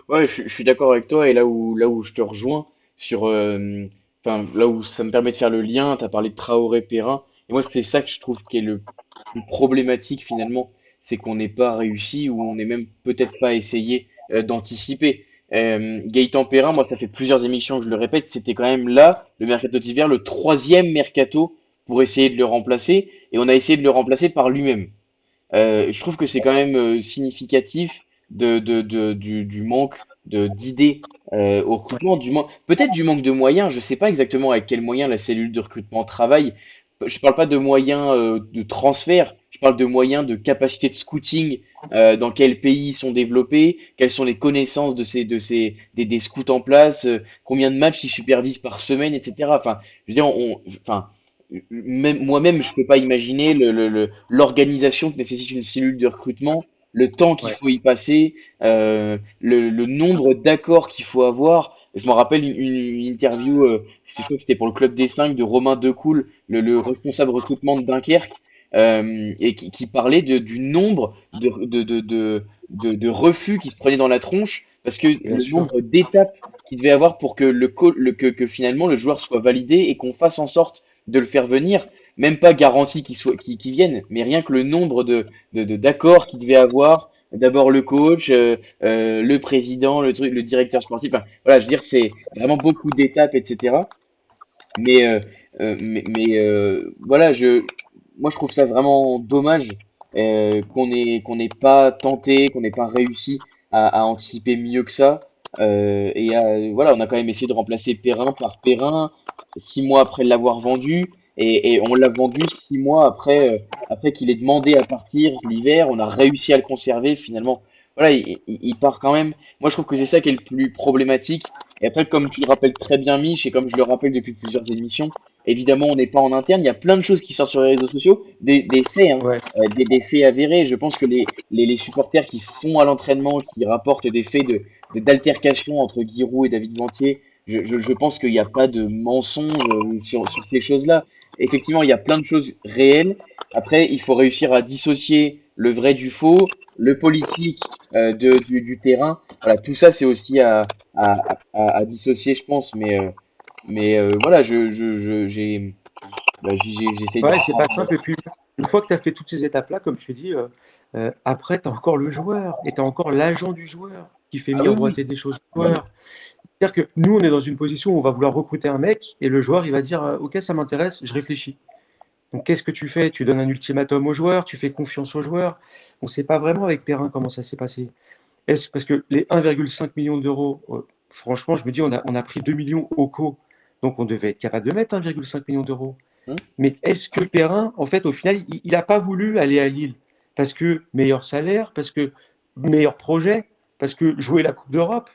Ouais, je suis d'accord avec toi et là où je te rejoins sur, enfin là où ça me permet de faire le lien, tu as parlé de Traoré Perrin et moi c'est ça que je trouve qui est le plus problématique finalement, c'est qu'on n'ait pas réussi ou on n'est même peut-être pas essayé d'anticiper. Gaëtan Perrin, moi ça fait plusieurs émissions que je le répète, c'était quand même là le mercato d'hiver, le troisième mercato pour essayer de le remplacer et on a essayé de le remplacer par lui-même. Je trouve que c'est quand même significatif du manque d'idées au recrutement, peut-être du manque de moyens. Je ne sais pas exactement avec quels moyens la cellule de recrutement travaille. Je ne parle pas de moyens de transfert, je parle de moyens de capacité de scouting, dans quels pays ils sont développés, quelles sont les connaissances des scouts en place, combien de matchs ils supervisent par semaine, etc. Enfin, je veux dire, enfin, même, moi-même, je peux pas imaginer l'organisation que nécessite une cellule de recrutement, le temps qu'il Ouais. faut y passer, le nombre d'accords qu'il faut avoir. Je me rappelle une interview, je crois que c'était pour le Club des 5 de Romain Decool, le responsable recrutement de Dunkerque, et qui parlait du nombre de refus qui se prenaient dans la tronche, parce que Bien le sûr. nombre d'étapes qu'il devait avoir pour que, que finalement le joueur soit validé et qu'on fasse en sorte de le faire venir, même pas garanti qu'il vienne, mais rien que le nombre d'accords qu'il devait avoir. D'abord le coach, le président, le directeur sportif. Enfin, voilà, je veux dire, c'est vraiment beaucoup d'étapes, etc. Mais, voilà, moi je trouve ça vraiment dommage qu'on n'ait pas tenté, qu'on n'ait pas réussi à anticiper mieux que ça. Voilà, on a quand même essayé de remplacer Perrin par Perrin 6 mois après l'avoir vendu. Et on l'a vendu 6 mois après qu'il ait demandé à partir l'hiver. On a réussi à le conserver. Finalement, voilà, il part quand même. Moi je trouve que c'est ça qui est le plus problématique. Et après, comme tu le rappelles très bien, Mich, et comme je le rappelle depuis plusieurs émissions, évidemment, on n'est pas en interne. Il y a plein de choses qui sortent sur les réseaux sociaux, des faits, hein, Ouais. des faits avérés. Je pense que les supporters qui sont à l'entraînement, qui rapportent des faits d'altercation entre Giroud et David Ventier, je pense qu'il n'y a pas de mensonge sur ces choses-là. Effectivement, il y a plein de choses réelles. Après, il faut réussir à dissocier le vrai du faux, le politique du terrain. Voilà, tout ça, c'est aussi à dissocier, je pense. Voilà, j'essaie de Ouais, c'est pas faire. simple. Et puis, une fois que tu as fait toutes ces étapes-là, comme tu dis, après, tu as encore le joueur et tu as encore l'agent du joueur qui fait Ah oui, oui. miroiter des choses au joueur. C'est-à-dire que nous, on est dans une position où on va vouloir recruter un mec et le joueur, il va dire ok, ça m'intéresse, je réfléchis. Donc, qu'est-ce que tu fais? Tu donnes un ultimatum au joueur, tu fais confiance au joueur. On ne sait pas vraiment avec Perrin comment ça s'est passé. Parce que les 1,5 million d'euros, franchement, je me dis, on a pris 2 millions au co, donc on devait être capable de mettre 1,5 million d'euros. Hein. Mais est-ce que Perrin, en fait, au final, il n'a pas voulu aller à Lille parce que meilleur salaire, parce que meilleur projet, parce que jouer la Coupe d'Europe?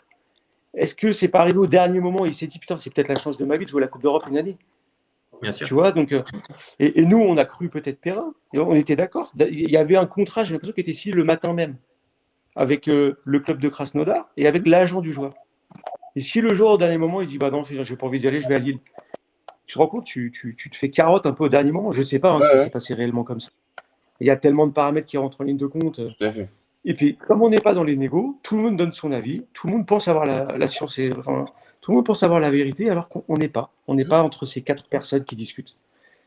Est-ce que c'est pas arrivé au dernier moment et il s'est dit putain, c'est peut-être la chance de ma vie de jouer la Coupe d'Europe une année? Bien sûr. Tu vois, donc, et nous, on a cru peut-être Perrin, et on était d'accord. Il y avait un contrat, j'ai l'impression, qui était signé le matin même avec le club de Krasnodar et avec l'agent du joueur. Et si le joueur, au dernier moment, il dit bah non, j'ai pas envie d'y aller, je vais à Lille, tu te rends compte, tu te fais carotte un peu au dernier moment. Je sais pas Ouais, si ça s'est ouais, passé réellement comme ça. Il y a tellement de paramètres qui rentrent en ligne de compte. tout à fait. Et puis, comme on n'est pas dans les négos, tout le monde donne son avis, tout le monde pense avoir la science, enfin, tout le monde pense avoir la vérité, alors qu'on n'est pas. On n'est pas entre ces quatre personnes qui discutent.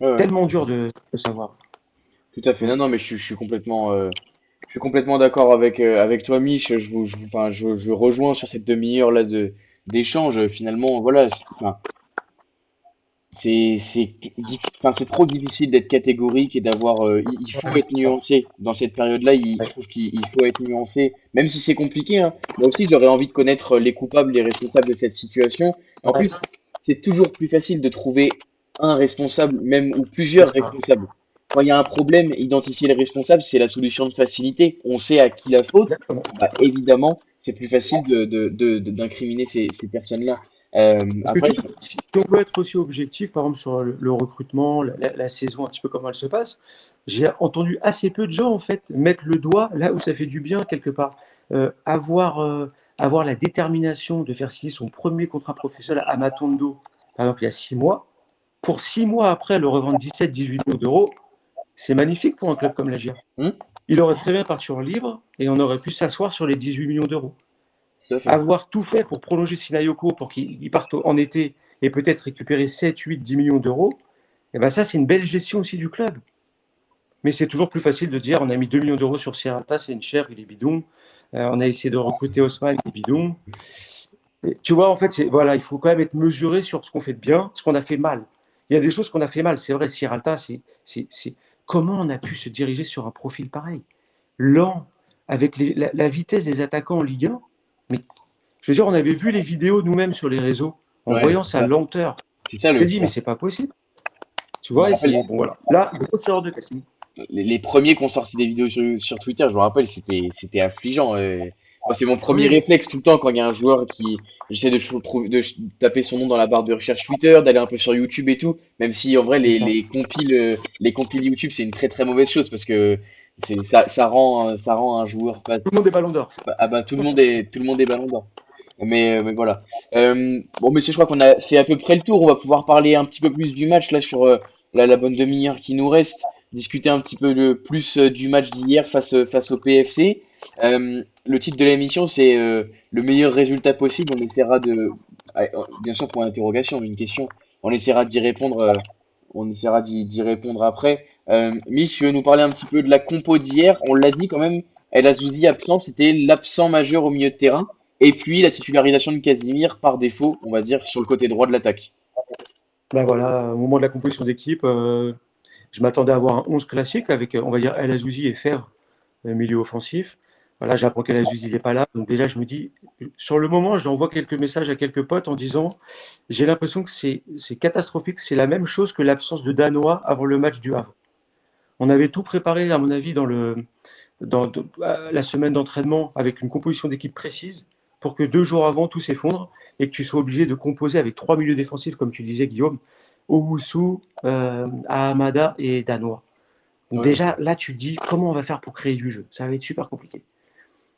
Ouais, ouais, Tellement dur de savoir. tout à fait. Non, non, mais je suis complètement d'accord avec toi, Mich. Enfin, je rejoins sur cette demi-heure là d'échange. Finalement, voilà. Enfin, enfin, c'est trop difficile d'être catégorique et d'avoir. Il faut Ouais, être c'est ça. nuancé dans cette période-là. Je Ouais. trouve qu'il faut être nuancé, même si c'est compliqué, hein. Moi aussi, j'aurais envie de connaître les coupables, les responsables de cette situation. En Ouais, plus, c'est toujours plus facile de trouver un responsable, même ou c'est plusieurs ça. responsables. Quand il y a un problème, identifier les responsables, c'est la solution de facilité. On sait à qui la faute. Exactement. Bah, évidemment, c'est plus facile d'incriminer ces personnes-là. Parce que Après, tu vois, si on veut être aussi objectif, par exemple sur le recrutement, la saison, un petit peu comment elle se passe, j'ai entendu assez peu de gens en fait mettre le doigt là où ça fait du bien quelque part. Avoir avoir la détermination de faire signer son premier contrat professionnel à Matondo, par exemple, il y a 6 mois, pour 6 mois après le revendre 17-18 millions d'euros, c'est magnifique pour un club comme la GIA. Hmm. Il aurait très bien parti en libre et on aurait pu s'asseoir sur les 18 millions d'euros. Tout à fait. Avoir tout fait pour prolonger Sinayoko pour qu'il parte en été et peut-être récupérer 7, 8, 10 millions d'euros, et ben ça, c'est une belle gestion aussi du club. Mais c'est toujours plus facile de dire on a mis 2 millions d'euros sur Serrata, c'est une chair, il est bidon. On a essayé de recruter Osman, il est bidon. Et tu vois, en fait, voilà, il faut quand même être mesuré sur ce qu'on fait de bien, ce qu'on a fait mal. Il y a des choses qu'on a fait mal. C'est vrai, Serrata, comment on a pu se diriger sur un profil pareil, lent, avec la vitesse des attaquants en Ligue 1. Mais je veux dire, on avait vu les vidéos nous-mêmes sur les réseaux, en Ouais, voyant sa lenteur. c'est ça Je t'ai le. dit, mais c'est pas possible. Tu Je me vois, rappelle, bon voilà. Là, grosse erreur de casting. les premiers qui ont sorti des vidéos sur Twitter, je me rappelle, c'était affligeant. Moi, c'est mon premier Oui, réflexe tout le temps quand il y a un joueur qui. J'essaie taper son nom dans la barre de recherche Twitter, d'aller un peu sur YouTube et tout. Même si en vrai, c'est ça. les compiles YouTube, c'est une très très mauvaise chose parce que ça rend un joueur pas. Tout le monde est ballon d'or. Ah bah tout le monde est ballon d'or. Mais voilà. Bon, messieurs, je crois qu'on a fait à peu près le tour. On va pouvoir parler un petit peu plus du match là sur la bonne demi-heure qui nous reste. Discuter un petit peu plus du match d'hier face au PFC. Le titre de l'émission, c'est le meilleur résultat possible. On essaiera bien sûr pour l'interrogation, une question. On essaiera d'y répondre. On essaiera d'y répondre après. Miss, tu veux nous parler un petit peu de la compo d'hier? On l'a dit quand même. El Azzouzi absent, c'était l'absent majeur au milieu de terrain. Et puis la titularisation de Casimir par défaut, on va dire, sur le côté droit de l'attaque. Ben voilà, au moment de la composition d'équipe, je m'attendais à avoir un 11 classique avec, on va dire, El Azzouzi et Fer, milieu offensif. Voilà, j'apprends qu'El Azzouzi n'est pas là. Donc déjà, je me dis, sur le moment, j'envoie quelques messages à quelques potes en disant, j'ai l'impression que c'est catastrophique. C'est la même chose que l'absence de Danois avant le match du Havre. On avait tout préparé, à mon avis, dans la semaine d'entraînement avec une composition d'équipe précise pour que 2 jours avant tout s'effondre et que tu sois obligé de composer avec 3 milieux défensifs, comme tu disais, Guillaume, Owusu, Ahamada et Danois. Donc Ouais. déjà, là, tu te dis comment on va faire pour créer du jeu. Ça va être super compliqué.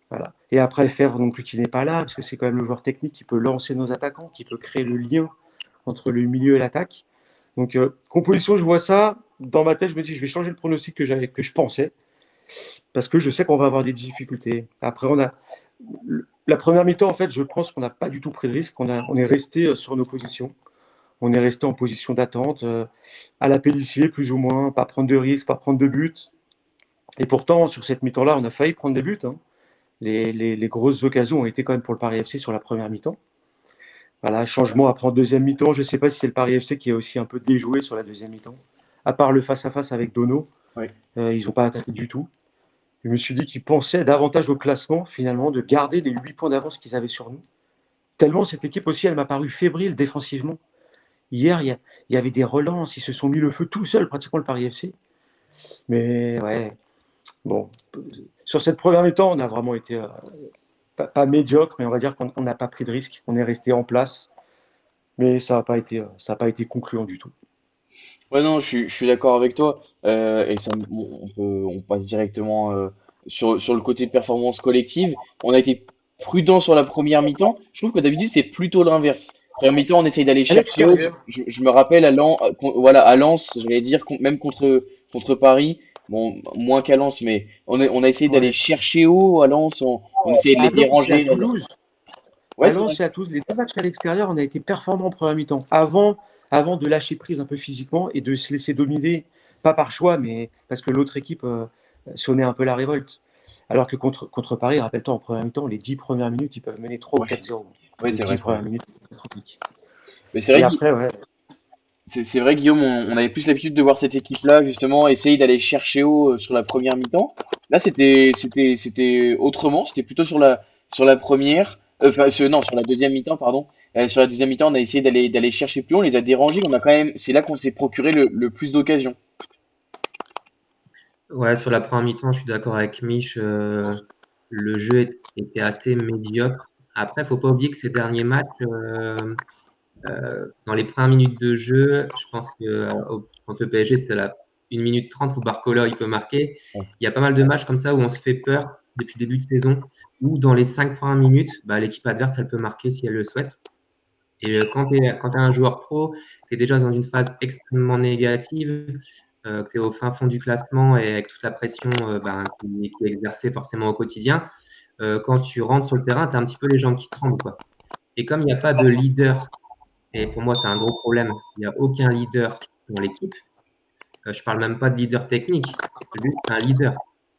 Voilà. Et après, Fèvre non plus qui n'est pas là, parce que c'est quand même le joueur technique qui peut lancer nos attaquants, qui peut créer le lien entre le milieu et l'attaque. Donc, composition, je vois ça. Dans ma tête, je me dis, je vais changer le pronostic que je pensais parce que je sais qu'on va avoir des difficultés. Après, la première mi-temps, en fait, je pense qu'on n'a pas du tout pris de risque. On est resté sur nos positions. On est resté en position d'attente, à la Pélissier, plus ou moins, pas prendre de risques, pas prendre de buts. Et pourtant, sur cette mi-temps-là, on a failli prendre des buts. Hein. Les grosses occasions ont été quand même pour le Paris FC sur la première mi-temps. Voilà, changement après en deuxième mi-temps. Je ne sais pas si c'est le Paris FC qui a aussi un peu déjoué sur la deuxième mi-temps. À part le face-à-face avec Dono, Ouais. ils n'ont pas attaqué du tout. Je me suis dit qu'ils pensaient davantage au classement, finalement, de garder les 8 points d'avance qu'ils avaient sur nous. Tellement cette équipe aussi, elle m'a paru fébrile défensivement. Hier, il y avait des relances, ils se sont mis le feu tout seuls, pratiquement le Paris FC. Mais ouais, bon. Sur cette première mi-temps, on a vraiment été pas médiocre, mais on va dire qu'on n'a pas pris de risque. On est resté en place, mais ça n'a pas été concluant du tout. Ouais, non, je suis d'accord avec toi. Et ça, on passe directement sur le côté de performance collective. On a été prudent sur la première mi-temps. Je trouve que d'habitude, c'est plutôt l'inverse. Première mi-temps, on essaye d'aller À chercher haut. l'extérieur, Je me rappelle voilà, à Lens, j'allais dire, même contre Paris. Bon, moins qu'à Lens, mais on a essayé d'aller ouais. chercher haut à Lens. On essayait de les À Lens et à déranger. Toulouse. Ouais, À c'est vrai. Lens et à Toulouse, les deux matchs à l'extérieur, on a été performants en première mi-temps. Avant de lâcher prise un peu physiquement et de se laisser dominer, pas par choix, mais parce que l'autre équipe sonnait un peu la révolte. Alors que contre Paris, rappelle-toi, en première mi-temps, les 10 premières minutes, ils peuvent mener 3 ou Ouais, 4-0. ouais, Les c'est vrai, 10 c'est vrai. premières minutes, c'est catastrophique. Mais c'est Et vrai après, ouais, c'est vrai, Guillaume, on avait plus l'habitude de voir cette équipe-là, justement, essayer d'aller chercher haut sur la première mi-temps. Là, c'était autrement, c'était plutôt sur la première, enfin, non, sur la deuxième mi-temps, pardon. Sur la deuxième mi-temps, on a essayé d'aller chercher plus haut, on les a dérangés, on a quand même, c'est là qu'on s'est procuré le plus d'occasions. Ouais, sur la première mi-temps, je suis d'accord avec Mich. Le jeu était assez médiocre. Après, il faut pas oublier que ces derniers matchs, dans les premières minutes de jeu, je pense que contre le PSG, c'était la 1 minute 30 où Barcola il peut marquer. Ouais. Il y a pas mal de matchs comme ça où on se fait peur depuis le début de saison, où dans les 5 premières minutes, l'équipe adverse, elle peut marquer si elle le souhaite. Et quand tu es un joueur pro, tu es déjà dans une phase extrêmement négative, que tu es au fin fond du classement et avec toute la pression qui est exercée forcément au quotidien, quand tu rentres sur le terrain, tu as un petit peu les jambes qui tremblent, quoi. Et comme il n'y a pas de leader, et pour moi c'est un gros problème, il n'y a aucun leader dans l'équipe. Je parle même pas de leader technique, juste un leader.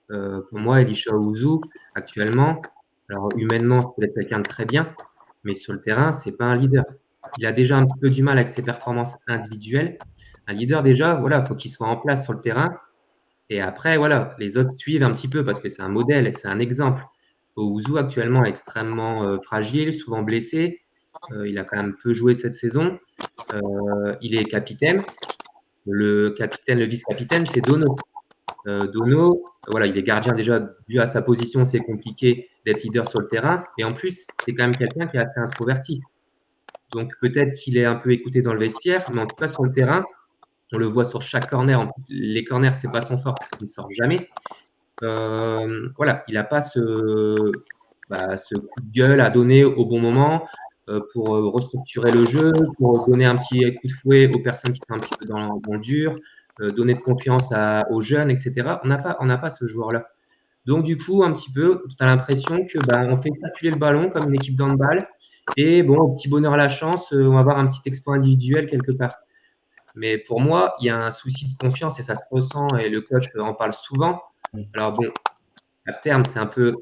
Pour moi, Elisha Ouzou, actuellement, alors humainement, c'est peut-être quelqu'un de très bien, mais sur le terrain, c'est pas un leader. Il a déjà un petit peu du mal avec ses performances individuelles. Un leader, déjà, voilà, faut qu'il soit en place sur le terrain. Et après, voilà, les autres suivent un petit peu parce que c'est un modèle, c'est un exemple. Ouzou, actuellement, est extrêmement fragile, souvent blessé. Il a quand même peu joué cette saison. Il est capitaine. Le capitaine, le vice-capitaine, c'est Dono. Dono, voilà, il est gardien déjà, dû à sa position, c'est compliqué d'être leader sur le terrain. Et en plus, c'est quand même quelqu'un qui est assez introverti. Donc peut-être qu'il est un peu écouté dans le vestiaire, mais en tout cas sur le terrain, on le voit sur chaque corner. En plus, les corners, c'est pas son fort parce qu'il sort jamais. Voilà, il n'a pas ce coup de gueule à donner au bon moment pour restructurer le jeu, pour donner un petit coup de fouet aux personnes qui sont un petit peu dans le dur, donner de confiance aux jeunes, etc. On n'a pas ce joueur-là. Donc, du coup, un petit peu, tu as l'impression que on fait circuler le ballon comme une équipe d'handball. Et bon, au petit bonheur à la chance, on va avoir un petit exploit individuel quelque part. Mais pour moi, il y a un souci de confiance et ça se ressent et le coach en parle souvent. Alors bon, à terme, c'est un peu,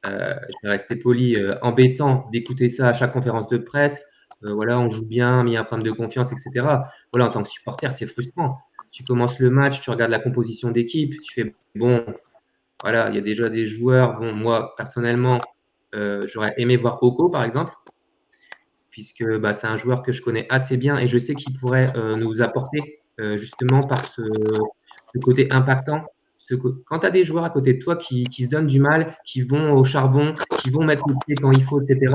je vais rester poli, embêtant d'écouter ça à chaque conférence de presse. Voilà, on joue bien, mais il y a un problème de confiance, etc. Voilà, en tant que supporter, c'est frustrant. Tu commences le match, tu regardes la composition d'équipe, tu fais bon, voilà, il y a déjà des joueurs. Bon, moi, personnellement, j'aurais aimé voir Oko, par exemple, puisque c'est un joueur que je connais assez bien et je sais qu'il pourrait nous apporter justement par ce côté impactant. Quand tu as des joueurs à côté de toi qui se donnent du mal, qui vont au charbon, qui vont mettre le pied quand il faut, etc.,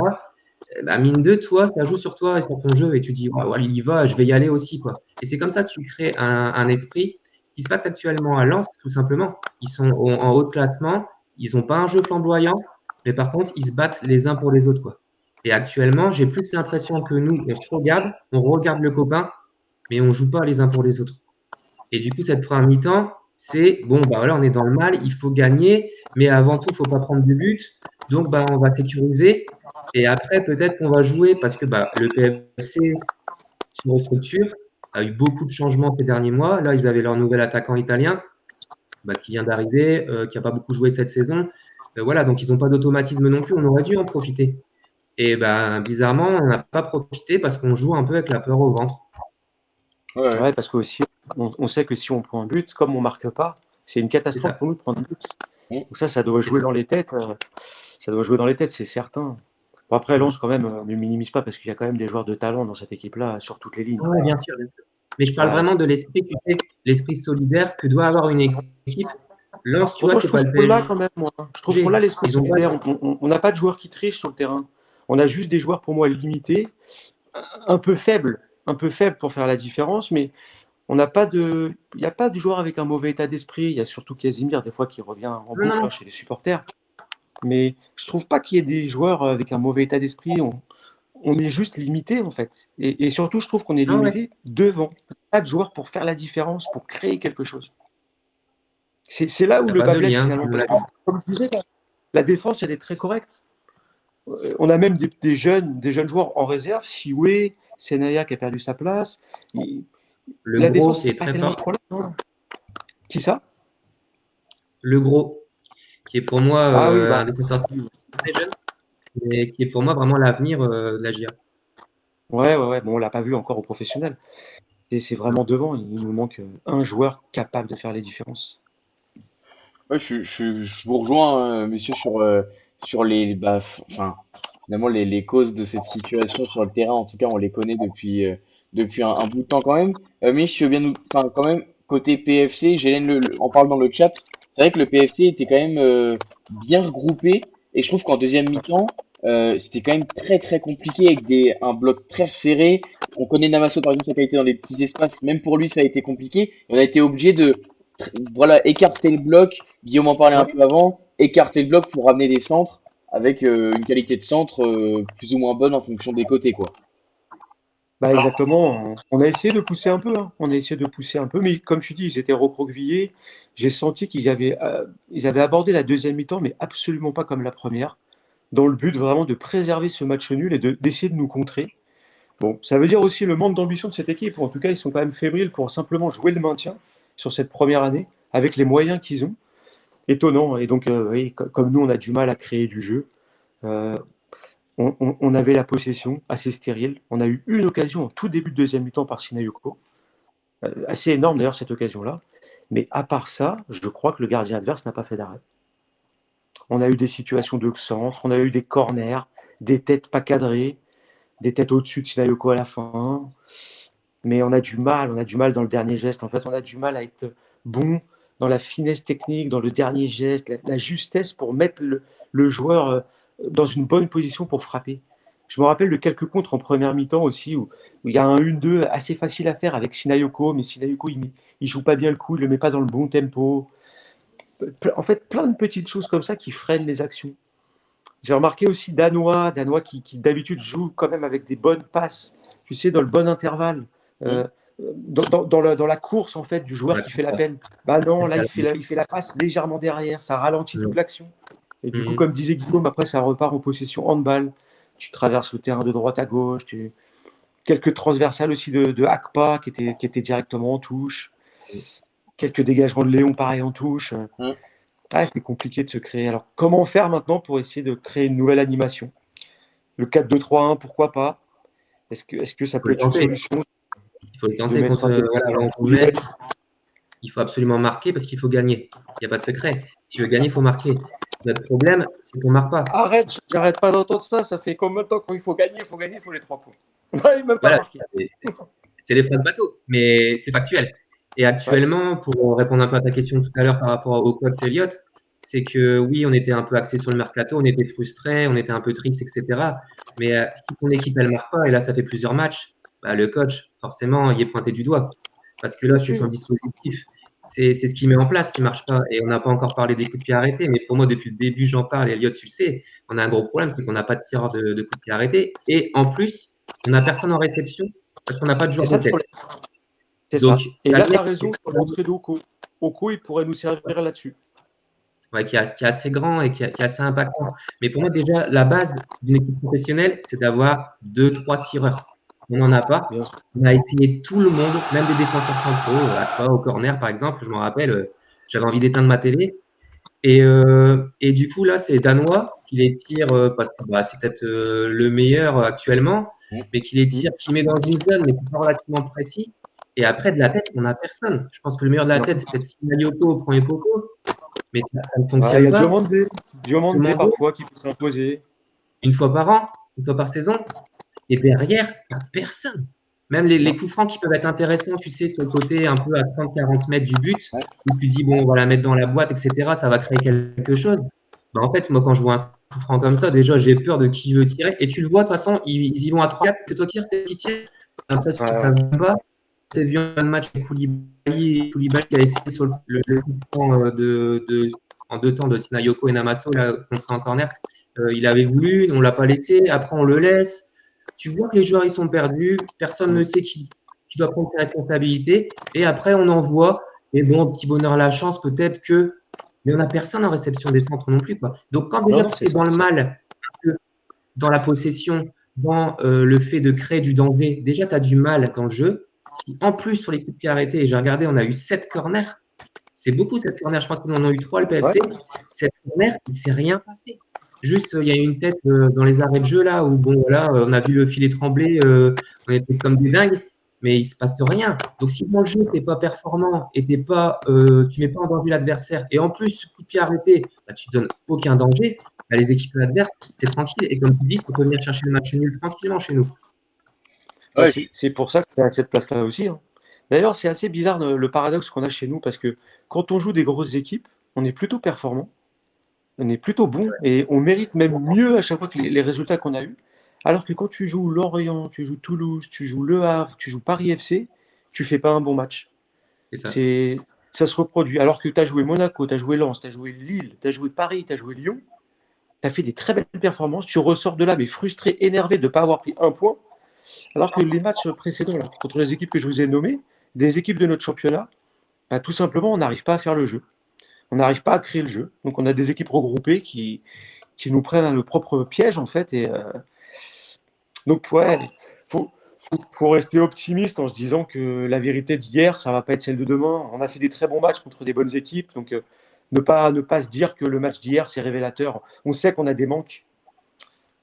mine de toi, ça joue sur toi et sur ton jeu et tu dis, ouais, il y va, je vais y aller aussi, quoi. Et c'est comme ça que tu crées un esprit. Ce qui se passe actuellement à Lens, tout simplement, ils sont en haut de classement, ils n'ont pas un jeu flamboyant, mais par contre, ils se battent les uns pour les autres, quoi. Et actuellement, j'ai plus l'impression que nous, on regarde le copain, mais on ne joue pas les uns pour les autres. Et du coup, cette première mi-temps, c'est bon, voilà, on est dans le mal, il faut gagner, mais avant tout, il ne faut pas prendre de but. Donc, on va sécuriser. Et après, peut-être qu'on va jouer parce que le PFC se restructure, a eu beaucoup de changements ces derniers mois. Là, ils avaient leur nouvel attaquant italien qui vient d'arriver, qui n'a pas beaucoup joué cette saison. Voilà, donc ils n'ont pas d'automatisme non plus. On aurait dû en profiter. Et bizarrement, on n'a pas profité parce qu'on joue un peu avec la peur au ventre. Ouais, parce qu'aussi, on sait que si on prend un but, comme on marque pas, c'est une catastrophe pour nous de prendre un but. Donc ça doit jouer dans les têtes. Ça doit jouer dans les têtes, c'est certain. Bon, après, Lens, quand même, ne minimise pas parce qu'il y a quand même des joueurs de talent dans cette équipe-là sur toutes les lignes. Oui, bien sûr, bien sûr. Mais je parle vraiment de l'esprit, tu sais, l'esprit solidaire que doit avoir une équipe. Lens, tu vois, c'est pas le PSG. Là, quand même, moi. Je trouve qu'on a l'esprit solidaire. On n'a pas de joueurs qui trichent sur le terrain. On a juste des joueurs, pour moi, limités, un peu faibles pour faire la différence, mais il n'y a pas de joueur avec un mauvais état d'esprit. Il y a surtout Casimir, des fois, qui revient en boucle chez les supporters. Mais je trouve pas qu'il y ait des joueurs avec un mauvais état d'esprit. On est juste limité, en fait. Et surtout, je trouve qu'on est limité devant. Pas de joueurs pour faire la différence, pour créer quelque chose. C'est là où le bas blesse, finalement. Parce que, comme je disais, la défense, elle est très correcte. On a même des jeunes joueurs en réserve. Sioué, Senaya qui a perdu sa place. Le Gros qui est très fort. Qui ça? Le Gros, qui est pour moi un défenseur très jeune, mais qui est pour moi vraiment l'avenir de la GIA. Ouais. Bon, on l'a pas vu encore au professionnel. C'est vraiment devant. Il nous manque un joueur capable de faire les différences. Ouais, je vous rejoins, messieurs, sur finalement, les causes de cette situation sur le terrain. En tout cas, on les connaît depuis un bout de temps quand même. Mais je veux bien quand même, côté PFC, Gélène en parle dans le chat. C'est vrai que le PFC était quand même bien regroupé. Et je trouve qu'en deuxième mi-temps, c'était quand même très très compliqué avec un bloc très serré. On connaît Namasso, par exemple, sa qualité dans les petits espaces. Même pour lui, ça a été compliqué. Et on a été obligé de écarter le bloc. Guillaume en parlait un peu avant. écarter le bloc pour ramener des centres avec une qualité de centre plus ou moins bonne en fonction des côtés, quoi. Bah exactement, on a essayé de pousser un peu, hein. On a essayé de pousser un peu, mais comme tu dis, ils étaient recroquevillés. J'ai senti ils avaient abordé la deuxième mi-temps, mais absolument pas comme la première, dans le but vraiment de préserver ce match nul et d'essayer de nous contrer. Bon, ça veut dire aussi le manque d'ambition de cette équipe. En tout cas, ils sont quand même fébriles pour simplement jouer le maintien sur cette première année, avec les moyens qu'ils ont. Étonnant. Et donc, oui, comme nous, on a du mal à créer du jeu. Euh, on avait la possession assez stérile. On a eu une occasion en tout début de deuxième mi-temps par Sinayoko. Assez énorme d'ailleurs cette occasion-là. Mais à part ça, je crois que le gardien adverse n'a pas fait d'arrêt. On a eu des situations de centre, on a eu des corners, des têtes pas cadrées, des têtes au-dessus de Sinayoko à la fin. Mais on a du mal dans le dernier geste. En fait, on a du mal à être bon dans la finesse technique, dans le dernier geste, la justesse pour mettre le joueur dans une bonne position pour frapper. Je me rappelle de quelques contres en première mi-temps aussi où il y a un 1-2 assez facile à faire avec Sinayoko, mais Sinayoko il joue pas bien le coup, il le met pas dans le bon tempo. En fait, plein de petites choses comme ça qui freinent les actions. J'ai remarqué aussi Danois qui d'habitude joue quand même avec des bonnes passes, tu sais, dans le bon intervalle, Mm. euh, dans la course en fait du joueur Ouais, qui fait c'est ça. l'appel. Bah non, C'est là ça. il fait la passe légèrement derrière, ça ralentit toute Mm. l'action. Et du coup, Mm. comme disait Guillaume, après ça repart en possession handball. Tu traverses le terrain de droite à gauche, quelques transversales aussi de Akpa qui étaient directement en touche, quelques dégagements de Léon pareil en touche. Mm. Ah, c'est compliqué de se créer. Alors, comment faire maintenant pour essayer de créer une nouvelle animation? Le 4-2-3-1, pourquoi pas? Est-ce que ça Il faut peut le être une tenter. solution Il faut le de tenter mettre contre un peu voilà, là, on joue de Metz. Il faut absolument marquer parce qu'il faut gagner. Il n'y a pas de secret. Si tu veux gagner, il faut marquer. Notre problème, c'est qu'on ne marque pas. Arrête, j'arrête pas d'entendre ça. Ça fait combien de temps qu'il faut gagner, il faut les 3 points. Ouais, même pas Voilà, marqué. c'est les phrases bateau, mais c'est factuel. Et Ouais, actuellement, pour répondre un peu à ta question tout à l'heure par rapport au coach Elliott, c'est que oui, on était un peu axé sur le mercato, on était frustré, on était un peu triste, etc. Mais si ton équipe elle marque pas, et là ça fait plusieurs matchs, bah, le coach forcément il est pointé du doigt parce que là bien c'est son sûr. dispositif, c'est ce qu'il met en place qui marche pas. Et on n'a pas encore parlé des coups de pied arrêtés, mais pour moi depuis le début j'en parle. Et Elliott, tu le sais, on a un gros problème, c'est qu'on n'a pas de tireur de coups de pied arrêtés et en plus on n'a personne en réception parce qu'on n'a pas de C'est joueur ça de le tête. problème. C'est Donc, ça. tu Et as là, le tu mec as raison sur l'entrée d'Oko. Oko, il pourrait nous servir là-dessus. ouais, qui est assez grand et qui est assez impactant. Mais pour moi, déjà, la base d'une équipe professionnelle, c'est d'avoir deux, trois tireurs. On n'en a pas. Bien sûr. On a essayé tout le monde, même des défenseurs centraux, Akpa, au corner, par exemple. Je me rappelle, j'avais envie d'éteindre ma télé. Et du coup, là, c'est Danois qui les tire, parce que bah, c'est peut-être le meilleur actuellement, Mm. mais qui les Mm. tire, qui met dans une zone, mais c'est pas relativement précis. Et après, de la tête, on n'a personne. Je pense que le meilleur de la Non. tête, c'est peut-être Simayoko au premier poteau, mais ça ne Ouais, il fonctionne y a pas. Diomandé Demandé parfois qui peut s'imposer. une fois par an, une fois par saison. Et derrière, il n'y a personne. Même les Non. coups francs qui peuvent être intéressants, tu sais, sur le côté, un peu à 30-40 mètres du but, Ouais. où tu dis, bon, on va la mettre dans la boîte, etc., ça va créer quelque chose. Bah, en fait, moi, quand je vois un coup franc comme ça, déjà, j'ai peur de qui veut tirer. Et tu le vois, de toute façon, ils y vont à 3-4, c'est toi qui tire, c'est qui tire. J'ai l'impression Ouais, qu'ils ouais. savent pas. C'est vu un match avec Koulibaly qui a essayé sur le coup franc en deux temps de Sinayoko et Namasso, là, contre un corner. Il avait voulu, on ne l'a pas laissé. Après, on le laisse. Tu vois que les joueurs ils sont perdus. Personne ne sait qui doit prendre ses responsabilités. Et après, on envoie. Et bon, petit bonheur à la chance, peut-être que. Mais on n'a personne en réception des centres non plus, quoi. Donc, quand Non, déjà non, tu c'est es ça. dans le mal, dans la possession, dans le fait de créer du danger, déjà tu as du mal dans le jeu. Si en plus, sur les coups de pied arrêtés, et j'ai regardé, on a eu 7 corners. C'est beaucoup, 7 corners. Je pense qu'ils en ont eu 3 le Ouais. PFC. 7 corners, il ne s'est rien passé. Juste, il y a eu une tête dans les arrêts de jeu là où bon voilà, on a vu le filet trembler, on était comme des dingues, mais il se passe rien. Donc si dans le jeu t'es pas performant et tu mets pas en danger l'adversaire, et en plus coup de pied arrêté, bah, tu donnes aucun danger, bah, les équipes adverses c'est tranquille. Et comme tu dis, ça peut venir chercher le match nul tranquillement chez nous. Bah, Ouais, c'est pour ça que tu as cette place-là aussi, hein. D'ailleurs, c'est assez bizarre le paradoxe qu'on a chez nous parce que quand on joue des grosses équipes, on est plutôt performant, on est plutôt bon et on mérite même mieux à chaque fois que les résultats qu'on a eus. Alors que quand tu joues Lorient, tu joues Toulouse, tu joues Le Havre, tu joues Paris FC, tu fais pas un bon match. C'est ça. C'est ça se reproduit. Alors que tu as joué Monaco, tu as joué Lens, tu as joué Lille, tu as joué Paris, tu as joué Lyon, tu as fait des très belles performances, tu ressors de là, mais frustré, énervé de ne pas avoir pris un point. Alors que les matchs précédents, là, contre les équipes que je vous ai nommées, des équipes de notre championnat, bah, tout simplement, on n'arrive pas à faire le jeu. On n'arrive pas à créer le jeu. Donc on a des équipes regroupées qui nous prennent à nos propres pièges, en fait. Donc, ouais, faut, faut rester optimiste en se disant que la vérité d'hier, ça va pas être celle de demain. On a fait des très bons matchs contre des bonnes équipes. Donc, ne pas se dire que le match d'hier, c'est révélateur. On sait qu'on a des manques,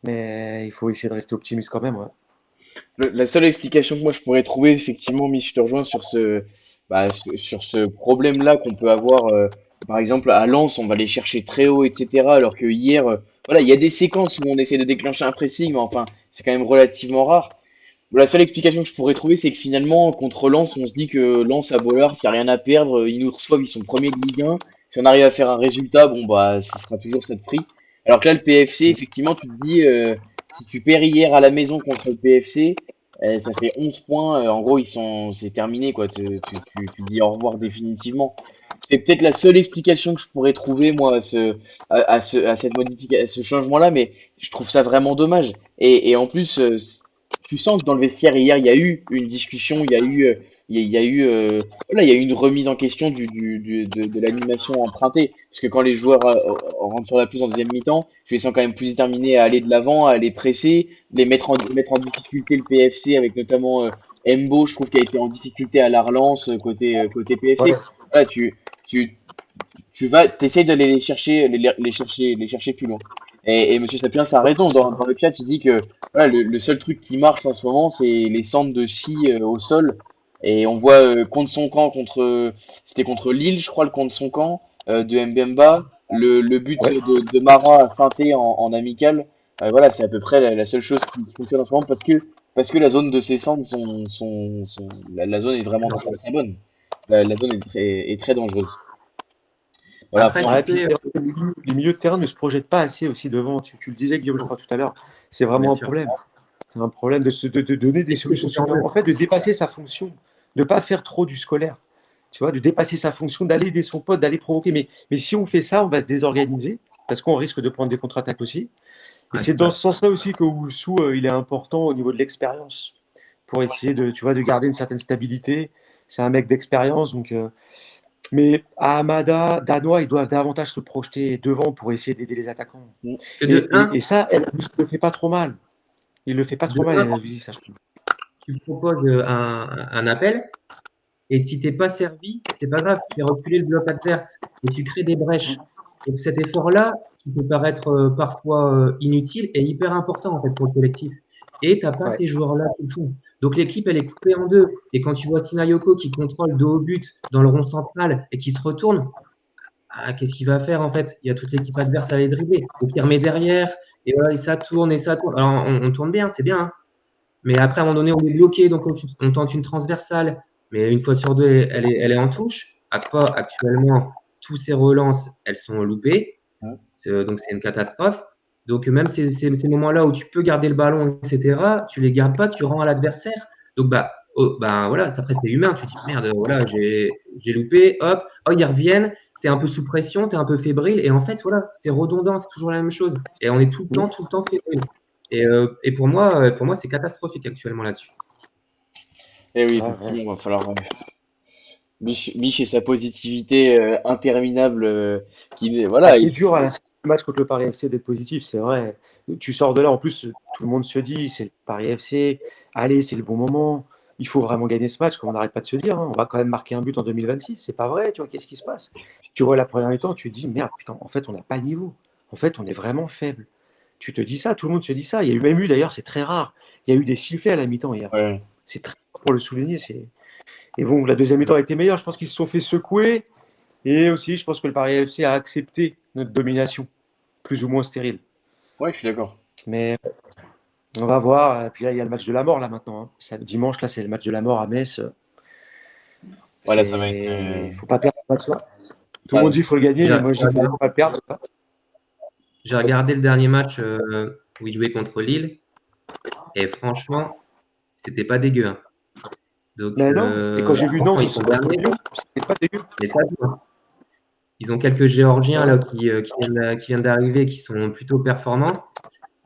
mais il faut essayer de rester optimiste quand même. Ouais. La seule explication que moi je pourrais trouver, effectivement, Mich, je te rejoins sur ce problème-là qu'on peut avoir, par exemple, à Lens, on va les chercher très haut, etc. Alors que hier, voilà, il y a des séquences où on essaie de déclencher un pressing, mais enfin, c'est quand même relativement rare. La seule explication que je pourrais trouver, c'est que finalement, contre Lens, on se dit que Lens à Bollard, il n'y a rien à perdre, ils nous reçoivent, ils sont premiers de Ligue 1. Si on arrive à faire un résultat, bon, bah, ce sera toujours ça de prix. Alors que là, le PFC, effectivement, tu te dis, si tu perds hier à la maison contre le PFC, ça fait 11 points. En gros, c'est terminé, quoi. Tu dis au revoir définitivement. C'est peut-être la seule explication que je pourrais trouver, moi, à cette à ce changement-là, mais je trouve ça vraiment dommage. Et en plus, tu sens que dans le vestiaire hier, il y a eu une discussion, il y a eu, voilà, il y a eu une remise en question de l'animation empruntée. Parce que quand les joueurs rentrent sur la pelouse en deuxième mi-temps, tu les sens quand même plus déterminés à aller de l'avant, à aller presser, mettre en difficulté le PFC avec notamment Embo, je trouve qu'il a été en difficulté à la relance côté Ouais. PFC. Voilà, tu, tu vas, t'essayes d'aller les chercher plus loin. Et Monsieur Sapiens a raison, dans le chat, il dit que voilà, le seul truc qui marche en ce moment, c'est les centres de scie au sol. Et on voit contre son camp, c'était contre Lille, je crois, le contre son camp de Mbemba, le but Ouais. de Mara à feinter en amical. Voilà, c'est à peu près la seule chose qui fonctionne en ce moment parce que la zone de ses centres la zone est vraiment très très bonne. La zone est très dangereuse. Voilà, Après, après, tu Ouais, puis sais, les milieux de terrain ne se projettent pas assez aussi devant. Tu le disais, Guillaume, je crois, tout à l'heure. C'est bien vraiment un sûr. problème. C'est un problème de donner des Et c'est solutions en jeu. supplémentaires. En fait, de dépasser sa fonction. De ne pas faire trop du scolaire. Tu vois, de dépasser sa fonction, d'aller aider son pote, d'aller provoquer. Mais si on fait ça, on va se désorganiser. Parce qu'on risque de prendre des contre-attaques aussi. Et Ouais, c'est c'est dans ça. ce sens-là aussi que Wushu, il est important au niveau de l'expérience. Pour essayer tu vois, de garder une certaine stabilité. C'est un mec d'expérience. Mais à Hamada, Danois, ils doivent davantage se projeter devant pour essayer d'aider les attaquants. mm, Parce que de un, Et ça, El Azizi ne le fait pas trop mal. Il le fait pas de trop mal, un, El Azizi, ça, je trouve. tu proposes un appel, et si t'es pas servi, c'est pas grave, tu fais reculer le bloc adverse et tu crées des brèches. Donc cet effort-là, qui peut paraître parfois inutile, est hyper important en fait pour le collectif. Et t'as pas Ouais. ces joueurs-là qui le font. Donc l'équipe, elle est coupée en deux. Et quand tu vois Sinayoko qui contrôle dos au but dans le rond central et qui se retourne, ah, qu'est-ce qu'il va faire en fait? Il y a toute l'équipe adverse à les dribbler. Donc il remet derrière, et voilà, et ça tourne, et ça tourne. Alors on tourne bien, c'est bien, hein. Mais après, à un moment donné, on est bloqué, donc on tente une transversale. Mais une fois sur deux, elle est en touche. Actuellement, tous ces relances, elles sont loupées. mm. Donc, c'est une catastrophe. Donc, même ces moments-là où tu peux garder le ballon, etc., tu les gardes pas, tu rends à l'adversaire. Donc, bah, voilà, ça après, c'est humain. Tu te dis, merde, voilà, j'ai loupé, hop, oh, ils reviennent. Tu es un peu sous pression, tu es un peu fébrile. Et en fait, voilà, c'est redondant, c'est toujours la même chose. Et on est tout le temps fébrile. Et pour moi, c'est catastrophique actuellement là-dessus. Et oui, Ouais, ouais. effectivement, il va falloir Mich et sa positivité interminable Ah, voilà, c'est dur à la fin du match contre le Paris FC d'être positif, c'est vrai. Tu sors de là, en plus, tout le monde se dit, c'est le Paris FC, allez, c'est le bon moment, il faut vraiment gagner ce match, comme on n'arrête pas de se dire, hein. On va quand même marquer un but en 2026, c'est pas vrai, tu vois, qu'est-ce qui se passe? Tu vois la première mi-temps, tu te dis, merde, putain, en fait, on n'a pas le niveau. En fait, on est vraiment faible. Tu te dis ça, tout le monde se dit ça. Il y a eu même eu, d'ailleurs, c'est très rare, il y a eu des sifflets à la mi-temps hier. ouais. C'est très rare pour le souligner. Et bon, la deuxième mi-temps a été meilleure, je pense qu'ils se sont fait secouer. Et aussi, je pense que le Paris FC a accepté notre domination, plus ou moins stérile. Ouais, je suis d'accord. Mais on va voir. Et puis là, il y a le match de la mort, là, maintenant, hein. Dimanche, là, c'est le match de la mort à Metz. Voilà, ça va être Faut pas perdre ce match-là. Tout le ça. monde dit qu'il faut le gagner, J'ai mais moi, je dis qu'il ne faut pas le perdre. j'ai regardé le dernier match où il jouait contre Lille, et franchement, c'était pas dégueu, hein. Donc, Mais non. Et quand j'ai vu franchement, Nantes ils sont aussi contre derniers. Lyon, c'était pas dégueu. Mais ça joue, hein. Ils ont quelques Géorgiens Ouais. là qui viennent d'arriver, qui sont plutôt performants.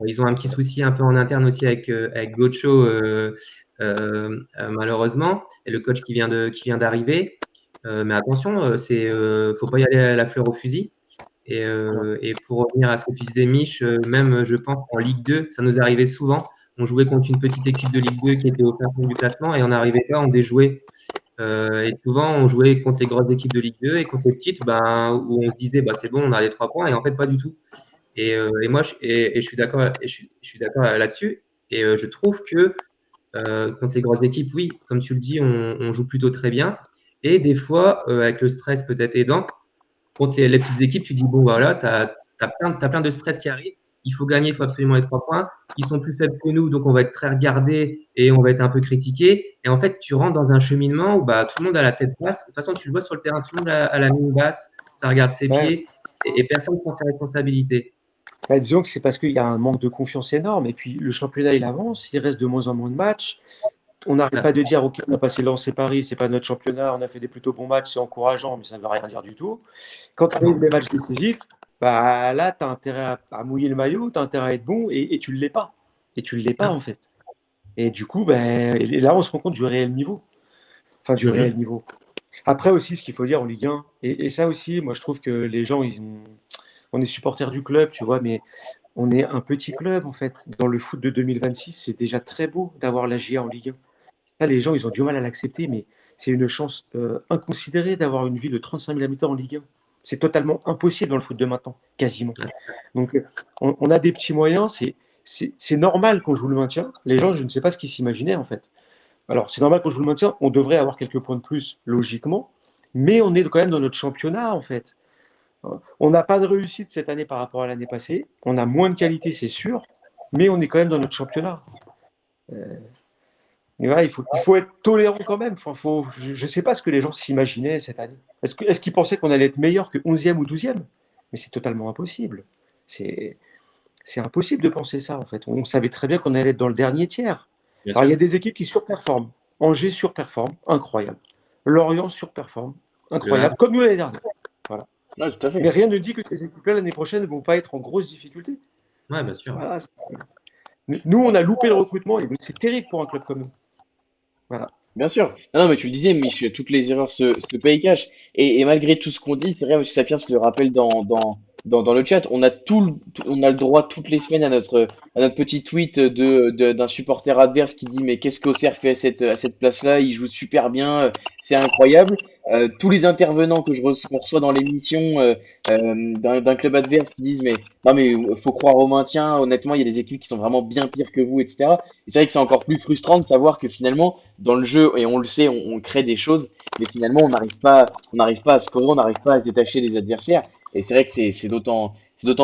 Ils ont un petit souci un peu en interne aussi avec Gocho, malheureusement, et le coach qui vient d'arriver. Mais attention, faut pas y aller à la fleur au fusil. Non. Et pour revenir à ce que tu disais, Mich, même je pense en Ligue 2, ça nous arrivait souvent. On jouait contre une petite équipe de Ligue 2 qui était au fin fond du classement et on n'arrivait pas, on déjouait. Et souvent, on jouait contre les grosses équipes de Ligue 2 et contre les petites, ben, où on se disait, bah, c'est bon, on a les 3 points, et en fait, pas du tout. Et moi, je suis d'accord, je suis d'accord là-dessus. Et je trouve que contre les grosses équipes, oui, comme tu le dis, on joue plutôt très bien. Et des fois, avec le stress peut-être aidant, contre les petites équipes, tu dis, bon, voilà, tu as plein de stress qui arrive. Il faut gagner, il faut absolument les 3 points. Ils sont plus faibles que nous, donc on va être très regardé et on va être un peu critiqué. Et en fait, tu rentres dans un cheminement où bah, tout le monde a la tête basse. De toute façon, tu le vois sur le terrain, tout le monde a la mine basse, ça regarde ses Ouais. pieds et personne ne prend ses responsabilités. Bah, disons que c'est parce qu'il y a un manque de confiance énorme. Et puis le championnat, il avance, il reste de moins en moins de matchs. On n'arrête pas de dire, OK, on a passé Lens et Paris, c'est pas notre championnat, on a fait des plutôt bons matchs, c'est encourageant, mais ça ne veut rien dire du tout. Quand arrivent les matchs décisifs, bah là, tu as intérêt à mouiller le maillot, tu as intérêt à être bon, et tu ne l'es pas. Et tu ne l'es pas, en fait. Et du coup, ben, et là, on se rend compte du réel niveau. Enfin, du réel Mhm. niveau. Après aussi, ce qu'il faut dire en Ligue 1, et ça aussi, moi je trouve que les gens, on est supporters du club, tu vois, mais on est un petit club en fait. Dans le foot de 2026, c'est déjà très beau d'avoir la GIA en Ligue 1. Ça, les gens, ils ont du mal à l'accepter, mais c'est une chance inconsidérée d'avoir une ville de 35 000 habitants en Ligue 1. C'est totalement impossible dans le foot de maintenant, quasiment. Donc, on a des petits moyens, c'est normal qu'on joue le maintien. Les gens, je ne sais pas ce qu'ils s'imaginaient en fait. Alors, c'est normal qu'on joue le maintien, on devrait avoir quelques points de plus, logiquement, mais on est quand même dans notre championnat en fait. On n'a pas de réussite cette année par rapport à l'année passée, on a moins de qualité, c'est sûr, mais on est quand même dans notre championnat. Et voilà, il faut être tolérant quand même. Enfin, je ne sais pas ce que les gens s'imaginaient cette année. Est-ce qu'ils pensaient qu'on allait être meilleur que 11e ou 12e? Mais c'est totalement impossible. C'est c'est impossible de penser ça, en fait. On savait très bien qu'on allait être dans le dernier tiers. Bien Alors, il y sûr. a des équipes qui surperforment. Angers surperforme, incroyable. Lorient surperforme, Le Havre, incroyable, comme nous l'année dernière. Voilà. Ouais, tout à Mais fait. rien ne dit que ces équipes-là, l'année prochaine, ne vont pas être en grosse difficulté. ouais, bien sûr. Voilà. Nous, on a loupé le recrutement et c'est terrible pour un club comme nous. Voilà. Bien sûr. Non, non, mais tu le disais, Mich, toutes les erreurs se payent cash. Et malgré tout ce qu'on dit, c'est vrai aussi, Sapiens le rappelle dans le chat, on a on a le droit toutes les semaines à notre petit tweet d'un supporter adverse qui dit, mais qu'est-ce qu'Auxerre fait à cette place-là? Il joue super bien, c'est incroyable. Tous les intervenants qu'on reçoit dans l'émission d'un club adverse qui disent, mais non, mais faut croire au maintien. Honnêtement, il y a des équipes qui sont vraiment bien pires que vous, etc. Et c'est vrai que c'est encore plus frustrant de savoir que finalement, dans le jeu, et on le sait, on crée des choses, mais finalement, on n'arrive pas à scorer, on n'arrive pas à se détacher des adversaires. Et c'est vrai que c'est d'autant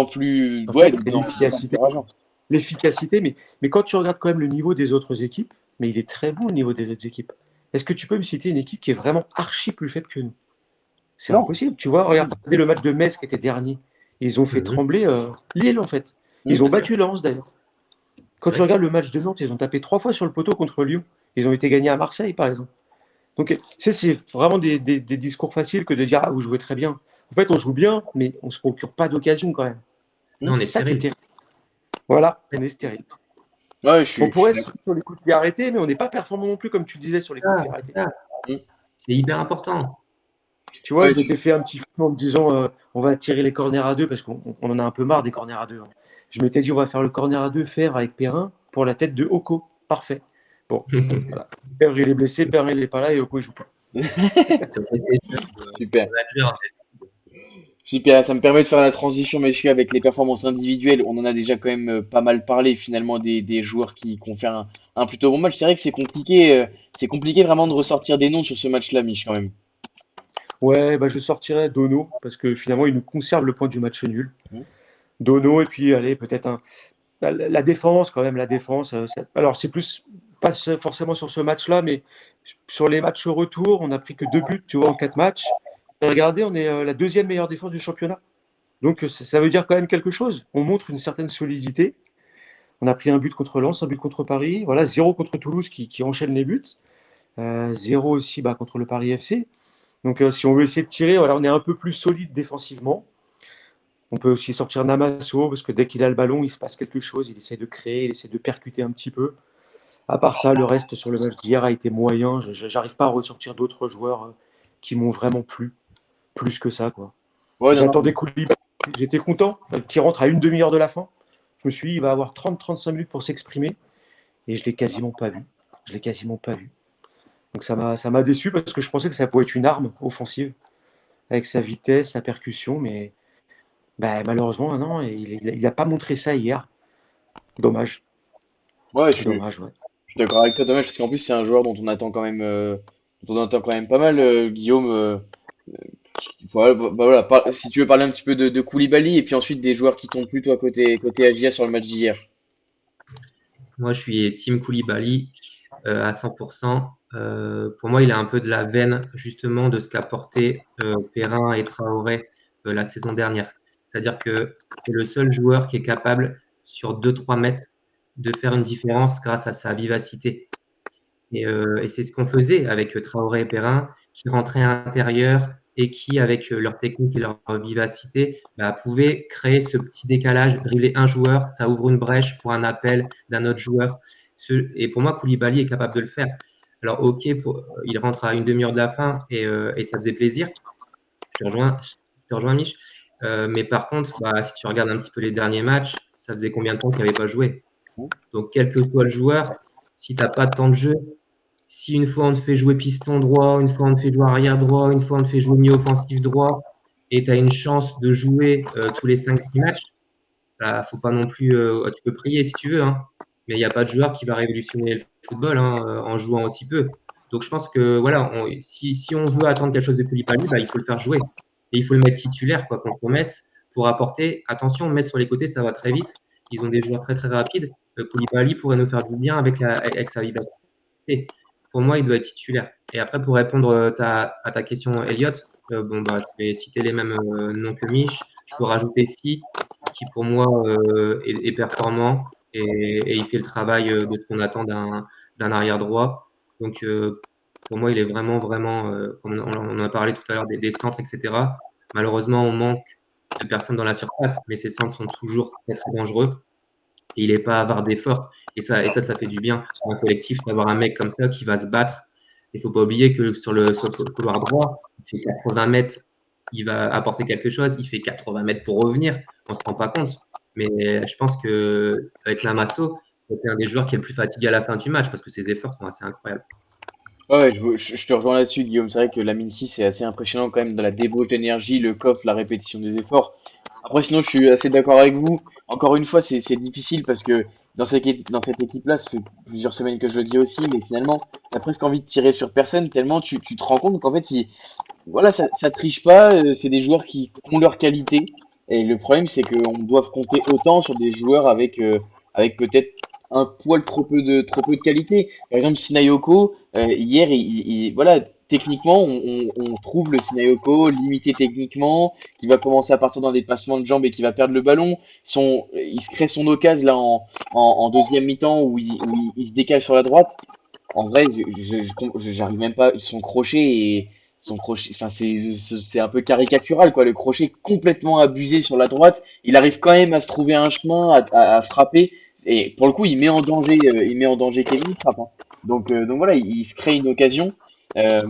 plus, En ouais, fait, c'est d'autant plus l'efficacité. rageant. L'efficacité, mais quand tu regardes quand même le niveau des autres équipes, mais il est très bon le niveau des autres équipes. Est-ce que tu peux me citer une équipe qui est vraiment archi plus faible que nous? C'est Non. impossible. Tu vois, regardez le match de Metz qui était dernier. Ils ont fait Mhm. trembler Lille, en fait. Ils ont Bien sûr. battu Lens, d'ailleurs. Quand tu Ouais. regardes le match de Nantes, ils ont tapé 3 fois sur le poteau contre Lyon. Ils ont été gagnés à Marseille, par exemple. Donc, c'est vraiment des discours faciles que de dire ah, vous jouez très bien. En fait, on joue bien, mais on ne se procure pas d'occasion quand même. Non, on C'est est ça qui est stérile. terrible. Voilà, on est stérile. Ouais, On je suis pourrait d'accord. sur les coups de pied arrêtés, mais on n'est pas performant non plus, comme tu disais, sur les coups de pied C'est arrêtés. ça. Mm. C'est hyper important. Tu vois, Ouais, je m'étais fait un petit film en me disant on va tirer les corners à deux parce qu'on en a un peu marre des corners à deux, hein. Je m'étais dit on va faire le corner à deux faire avec Perrin pour la tête de Oko. Parfait. Bon, voilà. Perrin il est blessé, Perrin il n'est pas là et Oko il joue pas. Sur PlayStation, super. manager, Super, ça me permet de faire la transition, messieurs, avec les performances individuelles. On en a déjà quand même pas mal parlé, finalement, des joueurs qui ont fait un plutôt bon match. C'est vrai que c'est compliqué vraiment de ressortir des noms sur ce match-là, Mich, quand même. Ouais, bah je sortirais Dono parce que finalement il nous conserve le point du match nul. Mm. Dono et puis allez peut-être la défense quand même la défense. Alors c'est plus pas forcément sur ce match-là, mais sur les matchs retour, on a pris que 2 buts, tu vois, en 4 matchs. Et regardez, on est la deuxième meilleure défense du championnat. Donc ça veut dire quand même quelque chose. On montre une certaine solidité. On a pris un but contre Lens, un but contre Paris, voilà, 0 contre Toulouse qui enchaîne les buts. 0 aussi contre le Paris FC. Donc si on veut essayer de tirer, voilà, on est un peu plus solide défensivement. On peut aussi sortir Namasso parce que dès qu'il a le ballon, il se passe quelque chose. Il essaie de créer, il essaie de percuter un petit peu. À part ça, le reste sur le match d'hier a été moyen. J'arrive pas à ressortir d'autres joueurs qui m'ont vraiment plu, plus que ça, quoi. Ouais, non, non. J'attendais Koulibaly, j'étais content qu'il rentre à une demi-heure de la fin. Je me suis dit, il va avoir 30-35 minutes pour s'exprimer et je l'ai quasiment pas vu. Je l'ai quasiment pas vu. Donc ça m'a déçu parce que je pensais que ça pouvait être une arme offensive avec sa vitesse, sa percussion, mais malheureusement, non, il a pas montré ça hier. Dommage, Ouais, dommage, ouais. je suis d'accord avec toi, dommage, parce qu'en plus, c'est un joueur dont on attend quand même pas mal, Guillaume. Voilà, voilà, si tu veux parler un petit peu de Koulibaly et puis ensuite des joueurs qui t'ont plu, toi, côté AGA sur le match d'hier. Moi, je suis team Koulibaly à 100%. Pour moi, il a un peu de la veine justement de ce qu'a porté Perrin et Traoré la saison dernière. C'est-à-dire que c'est le seul joueur qui est capable, sur 2-3 mètres, de faire une différence grâce à sa vivacité. Et c'est ce qu'on faisait avec Traoré et Perrin, qui rentraient à l'intérieur et qui, avec leur technique et leur vivacité, pouvaient créer ce petit décalage, dribbler un joueur, ça ouvre une brèche pour un appel d'un autre joueur. Et pour moi, Koulibaly est capable de le faire. Alors, ok, il rentre à une demi-heure de la fin et ça faisait plaisir. Je te rejoins, Mich. Mais par contre, si tu regardes un petit peu les derniers matchs, ça faisait combien de temps qu'il n'avait pas joué? Donc, quel que soit le joueur, si tu n'as pas de temps de jeu, si une fois on te fait jouer piston droit, une fois on te fait jouer arrière droit, une fois on te fait jouer milieu offensif droit, et tu as une chance de jouer tous les 5-6 matchs, faut pas non plus. Tu peux prier si tu veux, hein, mais il n'y a pas de joueur qui va révolutionner le football en jouant aussi peu. Donc je pense que voilà, si on veut attendre quelque chose de Koulibaly, il faut le faire jouer. Et il faut le mettre titulaire contre Metz pour apporter. Attention, Metz sur les côtés, ça va très vite. Ils ont des joueurs très très rapides. Koulibaly pourrait nous faire du bien avec sa vivacité. Pour moi, il doit être titulaire. Et après, pour répondre à ta question, Elliot, je vais citer les mêmes noms que Mich. Je peux rajouter Si, qui pour moi est performant et il fait le travail de ce qu'on attend d'un arrière droit. Donc, pour moi, il est vraiment, vraiment, comme on en a parlé tout à l'heure, des centres, etc. Malheureusement, on manque de personnes dans la surface, mais ces centres sont toujours très, très dangereux. Et il n'est pas avare d'efforts. Et ça fait du bien pour un collectif d'avoir un mec comme ça qui va se battre. Il ne faut pas oublier que sur le couloir droit, il fait 80 mètres, il va apporter quelque chose. Il fait 80 mètres pour revenir. On ne se rend pas compte. Mais je pense qu'avec Namasso, c'était un des joueurs qui est le plus fatigué à la fin du match parce que ses efforts sont assez incroyables. Ouais, je te rejoins là-dessus, Guillaume. C'est vrai que la mine 6 c'est assez impressionnant quand même dans la débauche d'énergie, le coffre, la répétition des efforts. Après, sinon, je suis assez d'accord avec vous. Encore une fois, c'est difficile parce que dans cette équipe-là, ça fait plusieurs semaines que je le dis aussi, mais finalement, t'as presque envie de tirer sur personne tellement tu te rends compte qu'en fait, voilà, ça triche pas. C'est des joueurs qui ont leur qualité. Et le problème, c'est qu'on doit compter autant sur des joueurs avec peut-être un poil trop peu de qualité. Par exemple, Sinayoko, hier, voilà, techniquement, on trouve le Sinayoko limité techniquement, qui va commencer à partir dans des passements de jambes et qui va perdre le ballon. Il se crée son occasion là en deuxième mi-temps où il se décale sur la droite. En vrai, j'arrive même pas. Son crochet, enfin, c'est un peu caricatural, quoi. Le crochet complètement abusé sur la droite. Il arrive quand même à se trouver un chemin, à frapper. Et pour le coup, il met en danger Kevin Trapp, hein. Donc voilà, il se crée une occasion. Euh,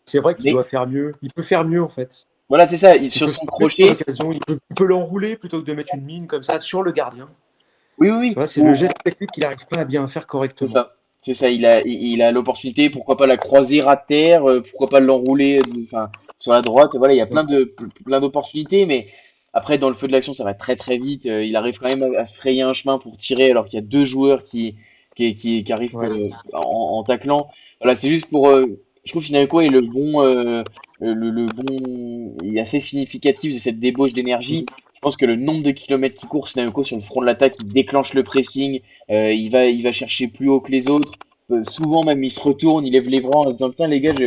C'est vrai qu'il mais doit faire mieux. Il peut faire mieux, en fait. voilà, c'est ça. Il Sur peut son faire mieux sur crochet, l'occasion. Il peut l'enrouler plutôt que de mettre une mine comme ça sur le gardien. oui, oui, Tu oui. vois, c'est le geste technique qu'il n'arrive pas à bien faire C'est correctement. ça. C'est ça. Il a l'opportunité, pourquoi pas la croiser à terre, pourquoi pas l'enrouler enfin, sur la droite. Voilà, il y a plein d'opportunités, mais après, dans le feu de l'action, ça va très très vite. Il arrive quand même à se frayer un chemin pour tirer alors qu'il y a deux joueurs qui arrivent Ouais. en taclant. Voilà, c'est juste je trouve Finalco est le bon. Il est assez significatif de cette débauche d'énergie. Je pense que le nombre de kilomètres qu'il court, Sinayoko, sur le front de l'attaque, il déclenche le pressing. Il va chercher plus haut que les autres. Souvent même, il se retourne, il lève les bras en se disant putain les gars, je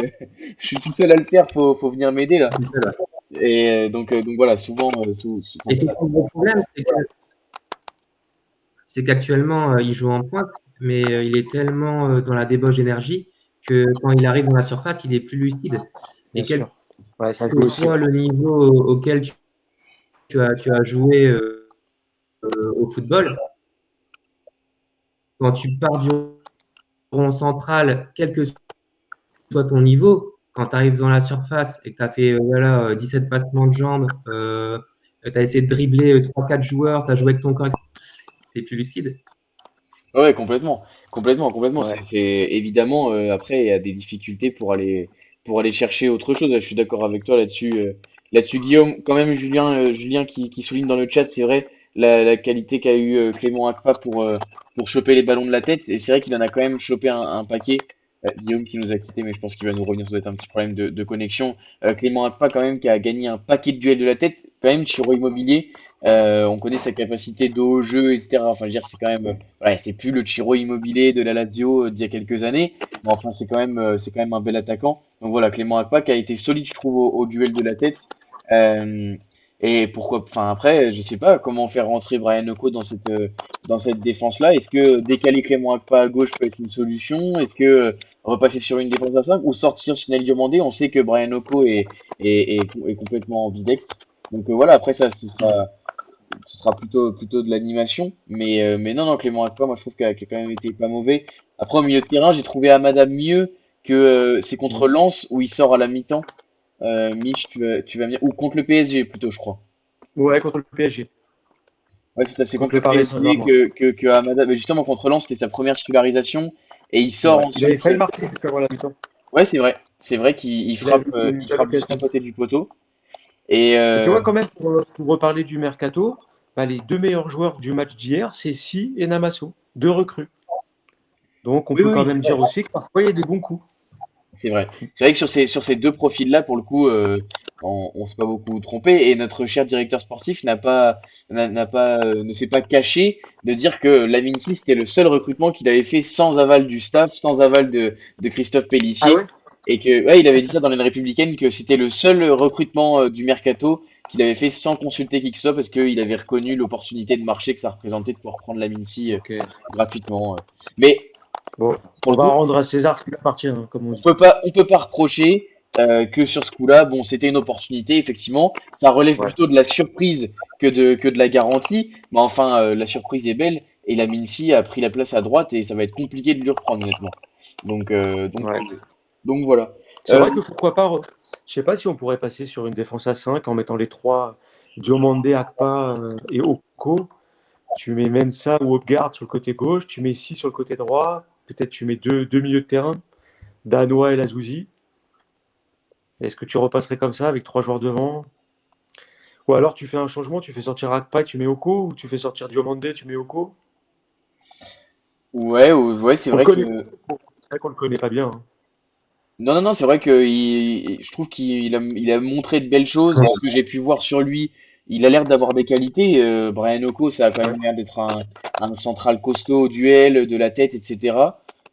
suis tout seul à le faire, faut venir m'aider là. Et donc voilà, souvent, Et c'est le problème, c'est qu'actuellement, il joue en pointe, mais il est tellement dans la débauche d'énergie que quand il arrive dans la surface, il est plus lucide. Bien Et quel sûr. Ouais, ça que joue aussi. soit le niveau auquel tu as joué au football, quand tu pars du rond central, quel que soit ton niveau, quand tu arrives dans la surface et que tu as fait 17 passements de jambes, tu as essayé de dribbler 3-4 joueurs, tu as joué avec ton corps, tu es plus lucide. Ouais, complètement, complètement, complètement. Ouais. C'est évidemment après il y a des difficultés pour aller chercher autre chose. Là, je suis d'accord avec toi là-dessus. Là-dessus, Guillaume, quand même, Julien qui souligne dans le chat, c'est vrai la qualité qu'a eu Clément Akpa pour choper les ballons de la tête. Et c'est vrai qu'il en a quand même chopé un paquet. Guillaume qui nous a quitté, mais je pense qu'il va nous revenir. Ça doit être un petit problème de connexion. Clément Akpa quand même qui a gagné un paquet de duels de la tête. Quand même, Chiro Immobilier. On connaît sa capacité de haut jeu, etc. Enfin, je veux dire, c'est quand même ouais, c'est plus le Ciro Immobilier de la Lazio d'il y a quelques années, mais enfin c'est quand même un bel attaquant. Donc voilà, Clément Akpak a été solide, je trouve, au duel de la tête. Euh, et pourquoi, enfin après, je sais pas comment faire rentrer Brian Oko dans cette défense-là. Est-ce que décaler Clément Akpa à gauche peut être une solution? Est-ce que repasser sur une défense à 5 ou sortir Sinel Diomandé? On sait que Brian Oko est complètement ambidextre. Donc voilà, après ça, ce sera plutôt de l'animation. Mais non, non, Clément Akpa, moi je trouve qu'il a quand même été pas mauvais. Après, au milieu de terrain, j'ai trouvé Amada mieux que c'est contre Mhm. Lens où il sort à la mi-temps. Mich, tu vas me dire. Ou contre le PSG plutôt, je crois. Ouais, contre le PSG. Ouais, c'est ça, c'est contre Contre le le Paris PSG Saint-Germain. que Amada. Mais justement, contre Lens, c'était sa première titularisation. Et il sort Ouais. Il avait ensuite. failli marquer juste avant la mi-temps. Ouais, c'est vrai. C'est vrai qu'il Il il a eu frappe juste à l'occasion. côté du poteau. Et Et tu vois, quand même, pour reparler du mercato, bah, les deux meilleurs joueurs du match d'hier, c'est Si et Namasso, deux recrues. Donc, on oui, peut oui, quand oui, c'est même vrai. dire aussi que parfois, il y a des bons coups. C'est vrai. C'est vrai que sur ces deux profils-là, pour le coup, on s'est pas beaucoup trompé. Et notre cher directeur sportif ne s'est pas caché de dire que Laminski, c'était le seul recrutement qu'il avait fait sans aval du staff, sans aval de Christophe Ah Pellissier. ouais? Et que, ouais, il avait dit ça dans les Républicaines, que c'était le seul recrutement du mercato qu'il avait fait sans consulter qui que ce soit, parce qu'il avait reconnu l'opportunité de marché que ça représentait de pouvoir prendre Laminski Ok. gratuitement. Mais Bon, pour on le va coup, rendre à César ce qui lui appartient, hein, comme on dit. on peut pas reprocher que sur ce coup-là, bon, c'était une opportunité, effectivement. Ça relève Ouais. plutôt de la surprise que de la garantie. Mais enfin, la surprise est belle. Et la Mincy a pris la place à droite et ça va être compliqué de lui reprendre, honnêtement. Donc, euh, donc, Ouais. euh, donc voilà. C'est Euh, vrai que pourquoi pas, je sais pas si on pourrait passer sur une défense à 5 en mettant les trois, Diomandé, Akpa et Oko. Tu mets Mensa ou Odegaard sur le côté gauche, tu mets Si sur le côté droit, peut-être tu mets deux milieux de terrain, Danois et Lazouzi. Est-ce que tu repasserais comme ça avec trois joueurs devant? Ou alors tu fais un changement, tu fais sortir Akpa et tu mets Oko, ou tu fais sortir Diomandé, tu mets Oko? ouais, c'est On le vrai connaît, que. c'est vrai qu'on le connaît pas bien, hein. Non, non, non, c'est vrai que je trouve il a montré de belles choses. De ce que j'ai pu voir sur lui, il a l'air d'avoir des qualités. Brian Oko, ça a quand Ouais. même l'air d'être un central costaud au duel, de la tête, etc.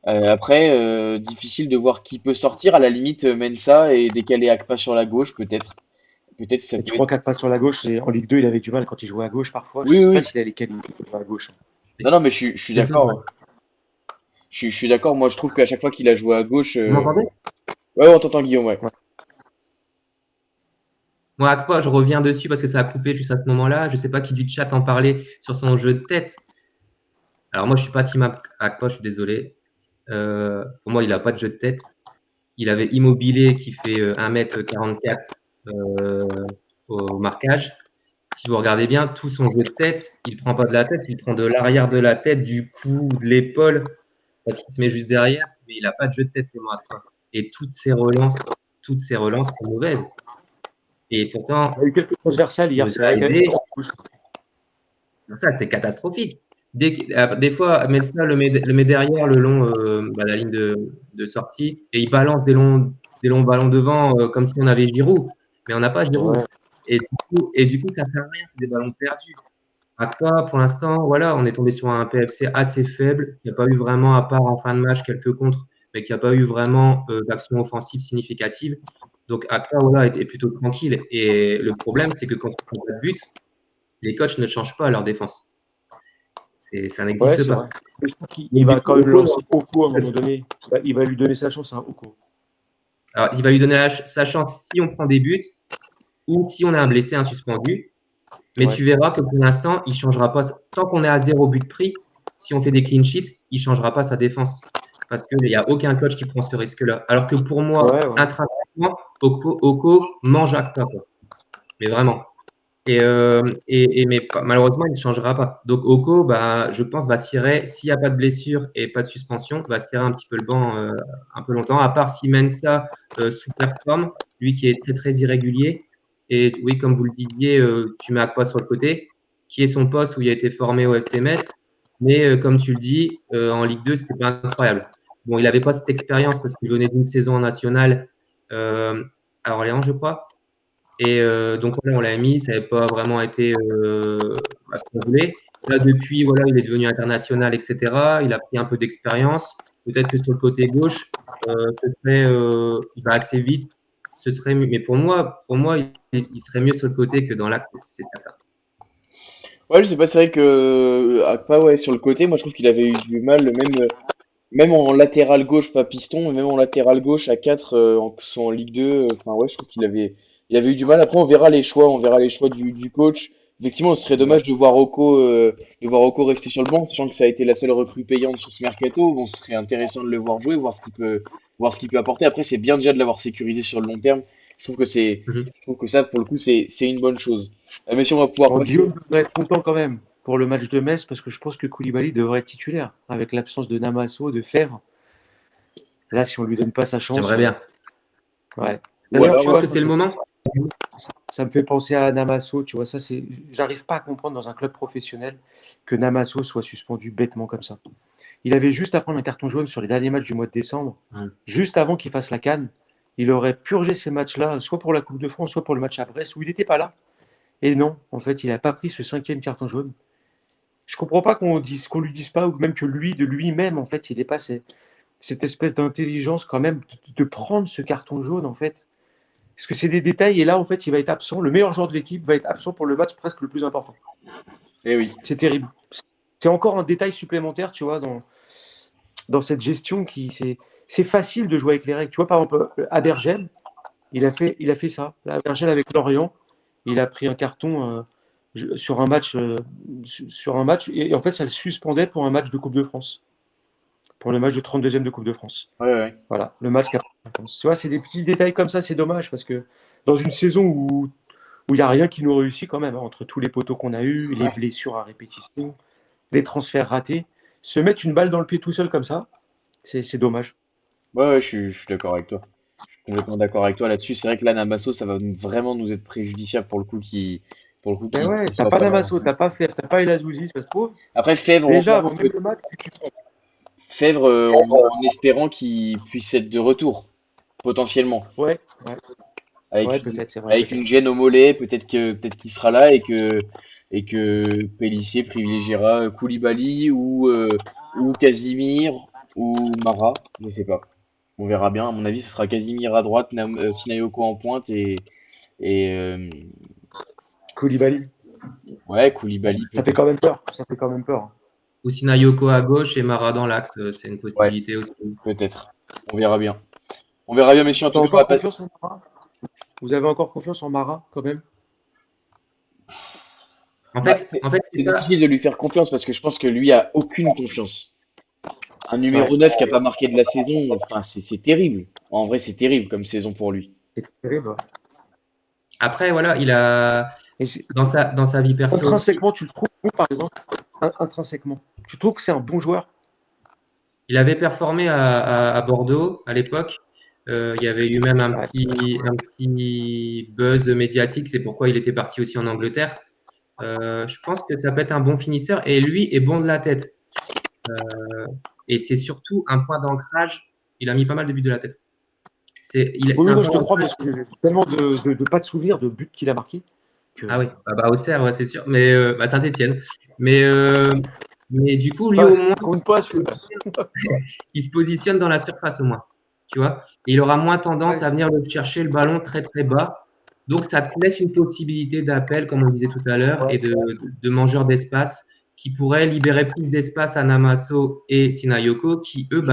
Après, difficile de voir qui peut sortir. À la limite, Mensa et décaler Akpa sur la gauche, peut-être. Peut-être que ça Et peut tu être. crois qu'Akpa sur la gauche, en Ligue 2, il avait du mal quand il jouait à gauche parfois. Je Oui, sais oui, pas oui. s'il a les qualités pour jouer à gauche. Non, non, mais je suis C'est ça, ouais. d'accord. Je suis d'accord. Moi, je trouve qu'à chaque fois qu'il a joué à gauche. Vous m'entendez? Ouais, on t'entend, Guillaume, ouais. Ouais. Moi, Akpa, je reviens dessus parce que ça a coupé juste à ce moment-là. Je ne sais pas qui du chat en parlait sur son jeu de tête. Alors moi, je suis pas team Akpa, je suis désolé. Pour moi, il n'a pas de jeu de tête. Il avait Immobilier qui fait 1m44 au marquage. Si vous regardez bien, tout son jeu de tête, il ne prend pas de la tête, il prend de l'arrière de la tête, du cou, de l'épaule, parce qu'il se met juste derrière, mais il n'a pas de jeu de tête, Clément Akpa. Et toutes ses relances sont mauvaises. Et pourtant, Il y a eu quelques transversales il hier, nous c'est a vrai, quand même. aidés. Ça, c'est catastrophique. Des fois, Mensah le met derrière le long, la ligne de sortie et il balance des longs ballons devant comme si on avait Giroud. Mais on n'a pas Giroud. Ouais. Et du coup, ça ne sert à rien, c'est des ballons perdus. Akpa, pour l'instant, voilà, on est tombé sur un PFC assez faible. Il n'y a pas eu vraiment, à part en fin de match, quelques contres, mais qui n'a pas eu vraiment d'action offensive significative. Donc Akpa, voilà, est plutôt tranquille. Et le problème, c'est que quand on prend pas de but, les coachs ne changent pas leur défense. Ça Ouais, n'existe c'est pas. vrai. Mais je pense qu'il Donc, du va coup, quand même Oko, lancer Oko à un moment donné. Il va lui donner sa chance à Oko. alors, il va lui donner sa chance si on prend des buts ou si on a un blessé, un suspendu. Mais Ouais. tu verras que pour l'instant, il ne changera pas. Tant qu'on est à 0 but pris, si on fait des clean sheets, il ne changera pas sa défense. Parce qu'il n'y a aucun coach qui prend ce risque-là. Alors que pour moi, Ouais, ouais. intrinsèquement, Oko mange Akpa, quoi. Mais vraiment. Mais malheureusement, il ne changera pas. Donc Oko, bah, je pense, va cirer, s'il n'y a pas de blessure et pas de suspension, va cirer un petit peu le banc un peu longtemps, à part si Mensa sous-performe, lui qui est très très irrégulier. Et oui, comme vous le disiez, tu mets Akpa sur le côté, qui est son poste où il a été formé au FC Metz. Mais comme tu le dis, en Ligue 2, c'était pas incroyable. Bon, il n'avait pas cette expérience parce qu'il venait d'une saison en nationale à Orléans, je crois. Et donc voilà, on l'a mis, ça n'avait pas vraiment été ce qu'on voulait. Là, depuis, voilà, il est devenu international, etc. Il a pris un peu d'expérience. Peut-être que sur le côté gauche, il va assez vite. Ce serait mieux. Mais pour moi, il serait mieux sur le côté que dans l'axe, c'est certain. Ouais, je sais pas, c'est vrai que Akpa, ouais, sur le côté, moi je trouve qu'il avait eu du mal, même en latéral gauche, pas piston, mais même en latéral gauche à 4, que ce soit en Ligue 2, enfin ouais, je trouve il avait eu du mal. Après, on verra les choix du coach. Effectivement, ce serait Ouais. dommage de voir Oko rester sur le banc, sachant que ça a été la seule recrue payante sur ce mercato. Bon, ce serait intéressant de le voir jouer, voir ce qu'il peut apporter. Après, c'est bien déjà de l'avoir sécurisé sur le long terme. Je trouve que Mhm. je trouve que ça, pour le coup, c'est une bonne chose. Mais si on va pouvoir Bon, passer. Guillaume devrait être content quand même pour le match de Metz parce que je pense que Koulibaly devrait être titulaire avec l'absence de Namasso, de Fèvre. Là, si on lui donne pas sa chance, J'aimerais bien. ouais. Ou D'ailleurs, Je tu alors, pense vois, que c'est le moment. ça me fait penser à Namasso, tu vois, j'arrive pas à comprendre dans un club professionnel que Namasso soit suspendu bêtement comme ça. Il avait juste à prendre un carton jaune sur les derniers matchs du mois de décembre, Mhm. juste avant qu'il fasse la CAN. Il aurait purgé ces matchs-là, soit pour la Coupe de France, soit pour le match à Brest, où il n'était pas là. Et non, en fait, il n'a pas pris ce 5e carton jaune. Je comprends pas qu'on lui dise pas, ou même que lui, de lui-même, en fait, il n'ait pas cette espèce d'intelligence quand même de prendre ce carton jaune, en fait. Parce que c'est des détails, et là, en fait, il va être absent. Le meilleur joueur de l'équipe va être absent pour le match presque le plus important. eh oui. C'est terrible. C'est encore un détail supplémentaire, tu vois, dans cette gestion c'est facile de jouer avec les règles. Tu vois, par exemple, Abergel, il a fait ça. Abergel avec Lorient, il a pris un carton sur un match, et en fait, ça le suspendait pour un match de Coupe de France, pour le match de 32e de Coupe de France. Ouais, ouais. Voilà, le match qui a pris la France. Tu vois, c'est des petits détails comme ça, c'est dommage parce que dans une saison où il n'y a rien qui nous réussit quand même, hein, entre tous les poteaux qu'on a eus, les Ouais, blessures à répétition, les transferts ratés, se mettre une balle dans le pied tout seul comme ça, c'est dommage. ouais, je suis d'accord avec toi. Je suis complètement d'accord avec toi là-dessus. C'est vrai que là, Namasso, ça va vraiment nous être préjudiciable Ben ouais, qui t'as soit pas pas là. Namasso, t'as pas Fer, t'as pas El Azouzi, ça se trouve. Après, Fèvre, Déjà, avant même le match, Fèvre, en espérant qu'il puisse être de retour, potentiellement. ouais, ouais, ouais, peut-être, c'est vrai, Avec une peut-être. gêne au mollet, peut-être qu'il sera là et que Pélissier privilégiera Koulibaly ou Casimir ou Mara, je sais pas. On verra bien. À mon avis, ce sera Casimir à droite, Sinayoko en pointe et Koulibaly, ouais, Koulibaly ça fait peut-être. quand même peur, ça fait quand même peur. Ou Yoko à gauche et Mara dans l'axe, c'est une Ouais, possibilité aussi. peut-être. On verra bien. On verra bien, messieurs. En T'as tout cas, on va encore pas. confiance en Mara? Vous avez encore confiance en Mara, quand même? En C'est fait, c'est c'est ça. difficile de lui faire confiance parce que je pense que lui a aucune confiance. Un Ouais, numéro 9 qui a pas marqué de la saison, enfin, c'est terrible. En vrai, c'est terrible comme saison pour lui. c'est terrible. Ouais. Après, voilà, il a Et dans sa vie perso aussi, intrinsèquement, tu le trouves, par exemple, intrinsèquement, tu trouves que c'est un bon joueur? il avait performé à Bordeaux à l'époque. Il y avait eu même Ouais. un petit buzz médiatique, c'est pourquoi il était parti aussi en Angleterre. Je pense que ça peut être un bon finisseur et lui est bon de la tête. Et c'est surtout un point d'ancrage. Il a mis pas mal de buts de la tête. Oui, C'est oui, un non, point je te crois, d'ancrage. parce que j'ai tellement de pas de souvenirs de buts qu'il a marqué que. Ah oui, Auxerre, ouais, c'est sûr. Mais Saint-Étienne. Mais du coup, lui Ah, au moins, il compte pas celui-là. il se positionne dans la surface au moins. Tu vois? Et il aura moins Ouais, tendance à venir le chercher le ballon très très bas. Donc ça te laisse une possibilité d'appel, comme on disait tout à l'heure, ouais. et de mangeur d'espace qui pourrait libérer plus d'espace à Namaso et Sinayoko, qui eux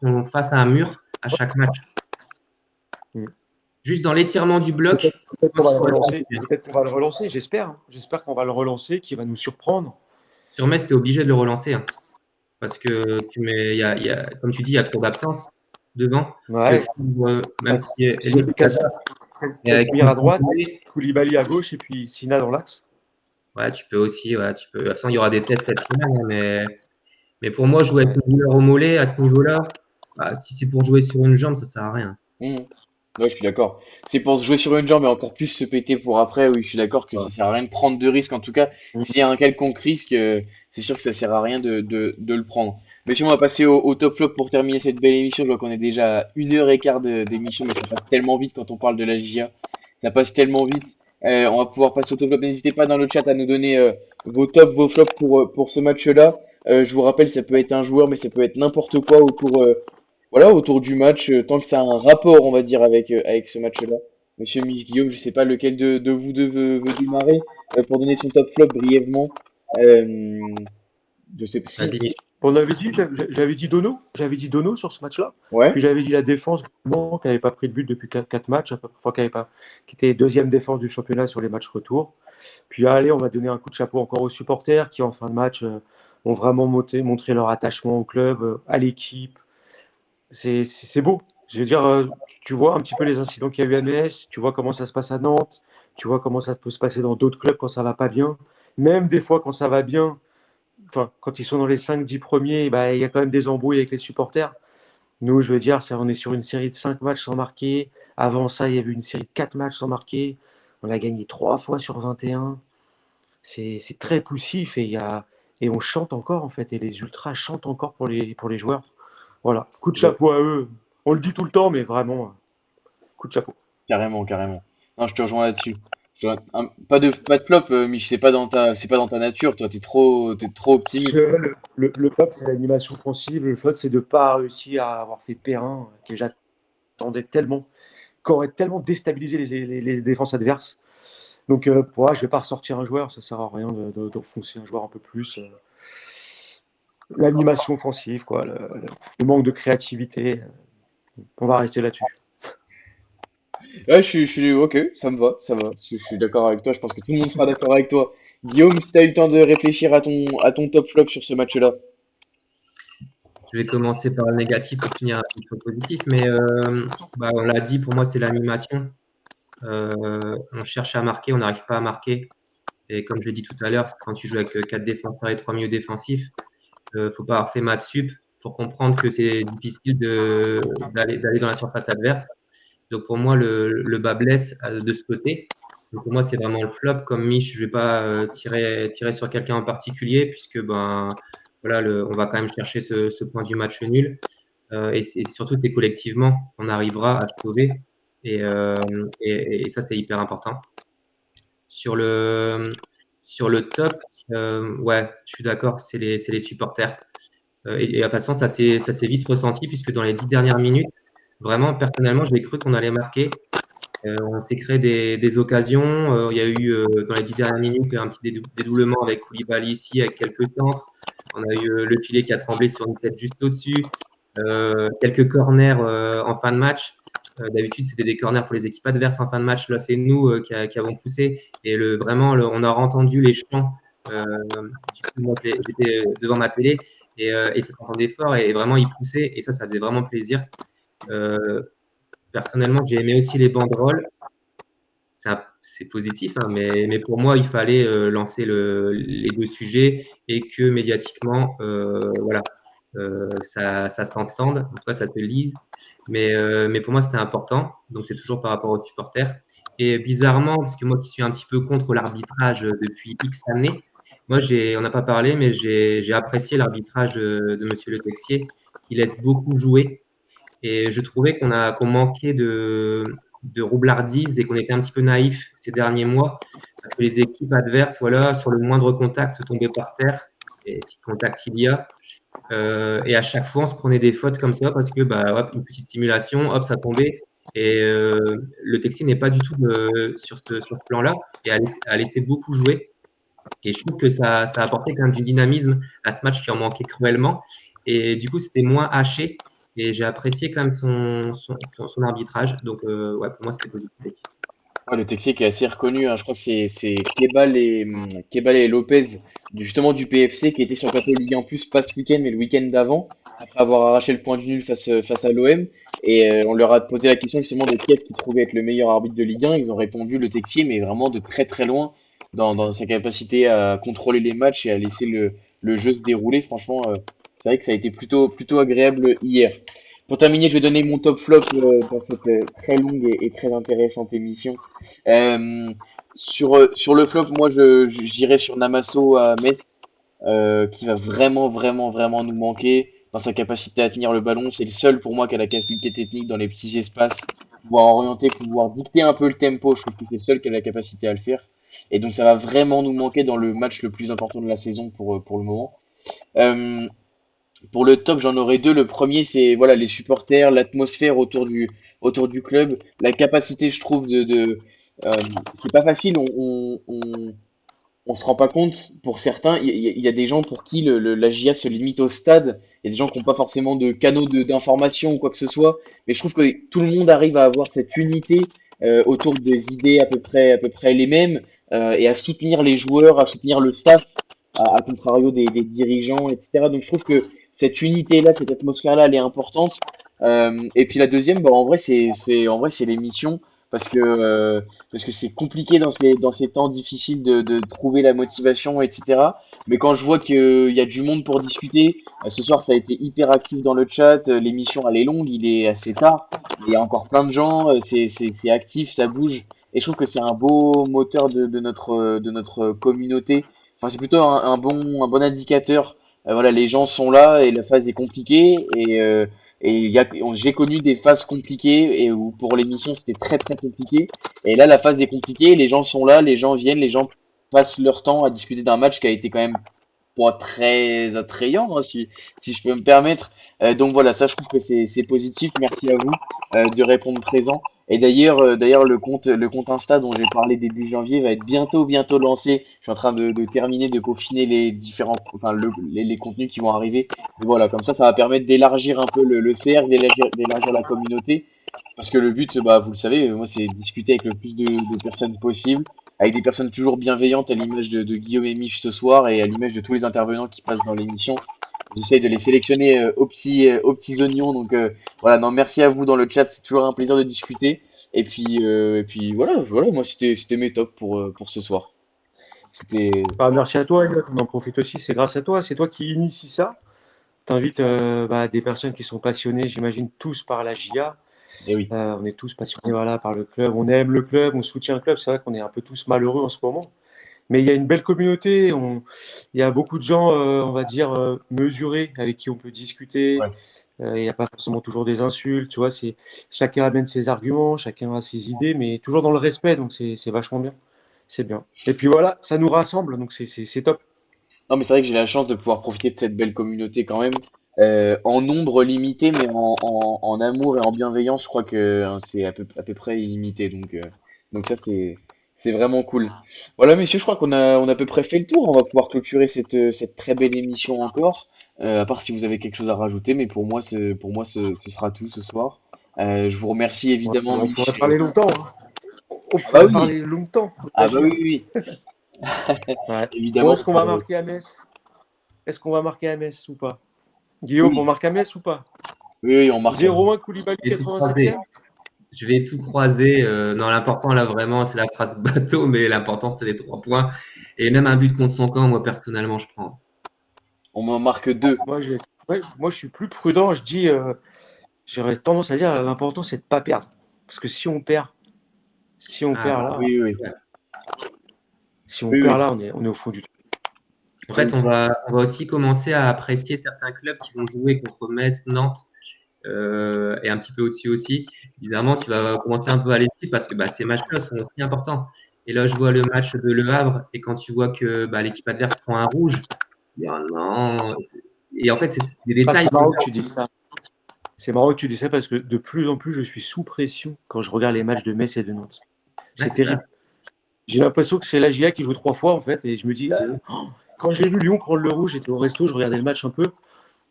sont face à un mur à chaque match. Mm. Juste dans l'étirement du bloc, Peut-être qu'on va le relancer. Peut-être qu'on va le relancer. J'espère. Hein. J'espère qu'on va le relancer, qu'il va nous surprendre. sur Metz, tu es obligé de le relancer. Hein, parce que comme tu dis, il y a trop d'absence devant. Ouais. Parce que même si Casimir à droite, Koulibaly à gauche et puis Sina dans l'axe. Ouais, tu peux aussi. Ouais, tu peux. De toute façon, il y aura des tests cette semaine. Hein, mais pour moi, jouer avec une douleur au mollet à ce niveau-là, bah, si c'est pour jouer sur une jambe, ça sert à rien. Ouais, je suis d'accord. C'est pour se jouer sur une jambe et encore plus se péter pour après. Oui, je suis d'accord que ça sert à rien de prendre de risques. En tout cas, s'il y a un quelconque risque, c'est sûr que ça sert à rien de le prendre. Mais si on va passer au top flop pour terminer cette belle émission. Je vois qu'on est déjà à 1h15 d'émission, mais ça passe tellement vite quand on parle de la GIA. Ça passe tellement vite. On va pouvoir passer au top flop. N'hésitez pas dans le chat à nous donner vos tops, vos flops pour ce match-là. Je vous rappelle, ça peut être un joueur, mais ça peut être n'importe quoi voilà, autour du match, tant que ça a un rapport, on va dire, avec ce match-là. Monsieur Guillaume, je sais pas lequel de vous deux veut démarrer pour donner son top flop brièvement. Je sais pas si. Vas-y. On avait dit, j'avais dit Dono. J'avais dit Dono sur ce match-là. Ouais. Puis j'avais dit la défense, qui n'avait pas pris de but depuis 4 matchs, à peu près, qui était deuxième défense du championnat sur les matchs retour. Puis allez, on va donner un coup de chapeau encore aux supporters qui, en fin de match, ont vraiment montré leur attachement au club, à l'équipe. C'est beau. Je veux dire, tu vois un petit peu les incidents qu'il y a eu à Metz, tu vois comment ça se passe à Nantes, tu vois comment ça peut se passer dans d'autres clubs quand ça va pas bien. Même des fois quand ça va bien, enfin, quand ils sont dans les 5-10 premiers, bah, il y a quand même des embrouilles avec les supporters. Nous, je veux dire, on est sur une série de 5 matchs sans marquer. Avant ça, il y avait une série de 4 matchs sans marquer. On a gagné 3 fois sur 21. C'est très poussif et on chante encore en fait. Et les ultras chantent encore pour les joueurs. Voilà, coup de chapeau à eux. On le dit tout le temps, mais vraiment, coup de chapeau. Carrément, carrément. Non, je te rejoins là-dessus. Pas de flop, Mich, c'est pas dans ta nature. Toi, t'es trop optimiste. Le flop, c'est l'animation offensive. Le flop, c'est de ne pas réussir à avoir fait Perrin, que j'attendais tellement, qui aurait tellement déstabilisé les défenses adverses. Donc, pour moi, je ne vais pas ressortir un joueur. Ça ne sert à rien d'enfoncer un joueur un peu plus. L'animation offensive, quoi, le manque de créativité. On va rester là-dessus. Ouais, ok, ça me va, ça va. Je suis d'accord avec toi. Je pense que tout le monde sera d'accord avec toi. Guillaume, si t'as eu le temps de réfléchir à ton top flop sur ce match-là. Je vais commencer par le négatif pour finir sur le positif. Mais on l'a dit, pour moi, c'est l'animation. On cherche à marquer, on n'arrive pas à marquer. Et comme je l'ai dit tout à l'heure, quand tu joues avec 4 défenseurs et 3 milieux défensifs, il ne faut pas avoir fait maths sup pour comprendre que c'est difficile d'aller dans la surface adverse. Donc pour moi, le bas blesse de ce côté. Donc pour moi, c'est vraiment le flop. Comme Mich, je ne vais pas tirer sur quelqu'un en particulier, puisque voilà, on va quand même chercher ce point du match nul. Et surtout, c'est collectivement qu'on arrivera à se sauver. Et ça, c'est hyper important. Sur le top, ouais, je suis d'accord, c'est les supporters. Et de toute façon, ça s'est vite ressenti, puisque dans les 10 dernières minutes, vraiment, personnellement, j'ai cru qu'on allait marquer. On s'est créé des occasions. Il y a eu, dans les 10 dernières minutes, un petit dédoublement avec Koulibaly ici, avec quelques centres. On a eu le filet qui a tremblé sur une tête juste au-dessus. Quelques corners en fin de match. D'habitude, c'était des corners pour les équipes adverses en fin de match. Là, c'est nous qui avons poussé. Et on a entendu les chants. Du coup, moi, j'étais devant ma télé et ça s'entendait fort. Et vraiment, ils poussaient. Et ça faisait vraiment plaisir. Personnellement, j'ai aimé aussi les banderoles. C'est positif, hein, mais pour moi, il fallait lancer les deux sujets et que médiatiquement, voilà, ça s'entende, en tout cas, ça se lise. Mais pour moi, c'était important. Donc, c'est toujours par rapport aux supporters. Et bizarrement, parce que moi qui suis un petit peu contre l'arbitrage depuis X années, moi, on n'a pas parlé, mais j'ai apprécié l'arbitrage de Monsieur Le Texier, qui laisse beaucoup jouer. Et je trouvais qu'on manquait de roublardise et qu'on était un petit peu naïf ces derniers mois, parce que les équipes adverses, voilà, sur le moindre contact, tombaient par terre, et si contact il y a. Et à chaque fois, on se prenait des fautes comme ça, parce que hop, une petite simulation, hop, ça tombait. Et le Texier n'est pas du tout sur ce plan-là, et a laissé beaucoup jouer. Et je trouve que ça a apporté quand même du dynamisme à ce match qui en manquait cruellement. Et du coup, c'était moins haché. Et j'ai apprécié quand même son arbitrage. Donc, ouais, pour moi, c'était positif. Ouais, le Texier qui est assez reconnu, hein. Je crois que c'est Kebal et Lopez, justement du PFC, qui était sur le plateau Ligue 1 Plus, pas ce week-end, mais le week-end d'avant, après avoir arraché le point du nul face à l'OM. Et on leur a posé la question justement de qui est-ce qu'ils trouvaient être le meilleur arbitre de Ligue 1. Ils ont répondu le Texier, mais vraiment de très très loin dans sa capacité à contrôler les matchs et à laisser le jeu se dérouler. Franchement, c'est vrai que ça a été plutôt agréable hier. Pour terminer, je vais donner mon top flop dans cette très longue et très intéressante émission. Euh, sur le flop, moi, j'irais sur Namasso à Metz, qui va vraiment nous manquer dans sa capacité à tenir le ballon. C'est le seul pour moi qui a la qualité technique dans les petits espaces, pouvoir orienter, pouvoir dicter un peu le tempo. Je trouve que c'est le seul qui a la capacité à le faire. Et donc, ça va vraiment nous manquer dans le match le plus important de la saison pour le moment. Euh, pour le top, j'en aurais deux. Le premier, c'est voilà les supporters, l'atmosphère autour du club, la capacité, je trouve, euh, c'est pas facile. On se rend pas compte. Pour certains, il y a des gens pour qui la GIA se limite au stade. Il y a des gens qui n'ont pas forcément de canaux d'information ou quoi que ce soit. Mais je trouve que tout le monde arrive à avoir cette unité autour des idées à peu près les mêmes et à soutenir les joueurs, à soutenir le staff, à contrario des dirigeants, etc. Donc je trouve que cette unité-là, cette atmosphère-là, elle est importante. Et puis la deuxième, bah, en vrai, c'est l'émission parce que c'est compliqué dans ces temps difficiles de trouver la motivation, etc. Mais quand je vois qu'il y a du monde pour discuter, ce soir ça a été hyper actif dans le chat, l'émission elle est longue, il est assez tard, il y a encore plein de gens, c'est actif, ça bouge, et je trouve que c'est un beau moteur de notre communauté. Enfin, c'est plutôt un bon indicateur. Voilà, les gens sont là et la phase est compliquée, et j'ai connu des phases compliquées et où pour l'émission c'était très compliqué. Et là, la phase est compliquée, les gens sont là, les gens viennent, les gens passent leur temps à discuter d'un match qui a été quand même pas très attrayant, hein, si je peux me permettre. Donc voilà, ça je trouve que c'est positif. Merci à vous de répondre présent. Et d'ailleurs le compte Insta dont j'ai parlé début janvier va être bientôt lancé. Je suis en train de terminer de peaufiner les différents, enfin les contenus qui vont arriver. Et voilà, comme ça va permettre d'élargir un peu le cercle, d'élargir la communauté. Parce que le but, bah, vous le savez, moi, c'est discuter avec le plus de personnes possible, avec des personnes toujours bienveillantes à l'image de Guillaume et Mich ce soir et à l'image de tous les intervenants qui passent dans l'émission. J'essaye de les sélectionner aux petits oignons. Donc voilà, non, merci à vous dans le chat, c'est toujours un plaisir de discuter. Et puis voilà, moi c'était mes tops pour ce soir. C'était. Bah, merci à toi, Elliot. On en profite aussi, c'est grâce à toi, c'est toi qui initie ça. Tu invites des personnes qui sont passionnées, j'imagine, tous par la GIA. Eh oui. On est tous passionnés voilà, par le club, on aime le club, on soutient le club. C'est vrai qu'on est un peu tous malheureux en ce moment. Mais il y a une belle communauté, il y a beaucoup de gens, on va dire, mesurés, avec qui on peut discuter. Ouais. Il n'y a pas forcément toujours des insultes, tu vois. Chacun amène ses arguments, chacun a ses idées, mais toujours dans le respect, donc c'est vachement bien. C'est bien. Et puis voilà, ça nous rassemble, donc c'est top. Non, mais c'est vrai que j'ai la chance de pouvoir profiter de cette belle communauté quand même. En nombre limité, mais en amour et en bienveillance, je crois que hein, c'est à peu près illimité. Donc ça, c'est vraiment cool. Voilà, messieurs, je crois on a à peu près fait le tour. On va pouvoir clôturer cette très belle émission encore. À part si vous avez quelque chose à rajouter, mais pour moi, ce sera tout ce soir. Je vous remercie évidemment, On pourrait Mich. parler longtemps, hein. On Ah bah pourrait oui, parler longtemps de ah la bah GIA. oui. Ouais. Bon, Évidemment. est-ce qu'on va marquer à Metz? Est-ce qu'on va marquer à Metz ou pas? Guillaume, on Oui, marque à Metz ou pas? oui, on marque. 0-1 Koulibaly Je vais tout croiser. 87e? Je vais tout croiser. Non, l'important là vraiment, c'est la phrase bateau, mais l'important c'est les 3 points. Et même un but contre son camp, moi personnellement, je prends. On en marque deux. Moi, je suis plus prudent. Je dis, j'aurais tendance à dire, l'important, c'est de ne pas perdre. Parce que si on Ah, perd là, Oui, oui, ouais. si on oui, perd oui. là, on est au fond du trou. En Oui, fait, on va aussi commencer à apprécier certains clubs qui vont jouer contre Metz, Nantes et un petit peu au-dessus aussi. Bizarrement, tu vas commencer un peu à les suivre parce que bah, ces matchs-là sont aussi importants. Et là, je vois le match de Le Havre et quand tu vois que bah, l'équipe adverse prend un rouge, non. Et en fait, c'est des Ah, détails c'est comme marrant ça. que tu dis ça. C'est marrant que tu dis ça parce que de plus en plus, je suis sous pression quand je regarde les matchs de Metz et de Nantes. Ouais, C'est c'est ça. terrible. J'ai l'impression que c'est la GIA qui joue 3 fois en fait, et je me dis, quand j'ai vu Lyon prendre le rouge, j'étais au resto, je regardais le match un peu.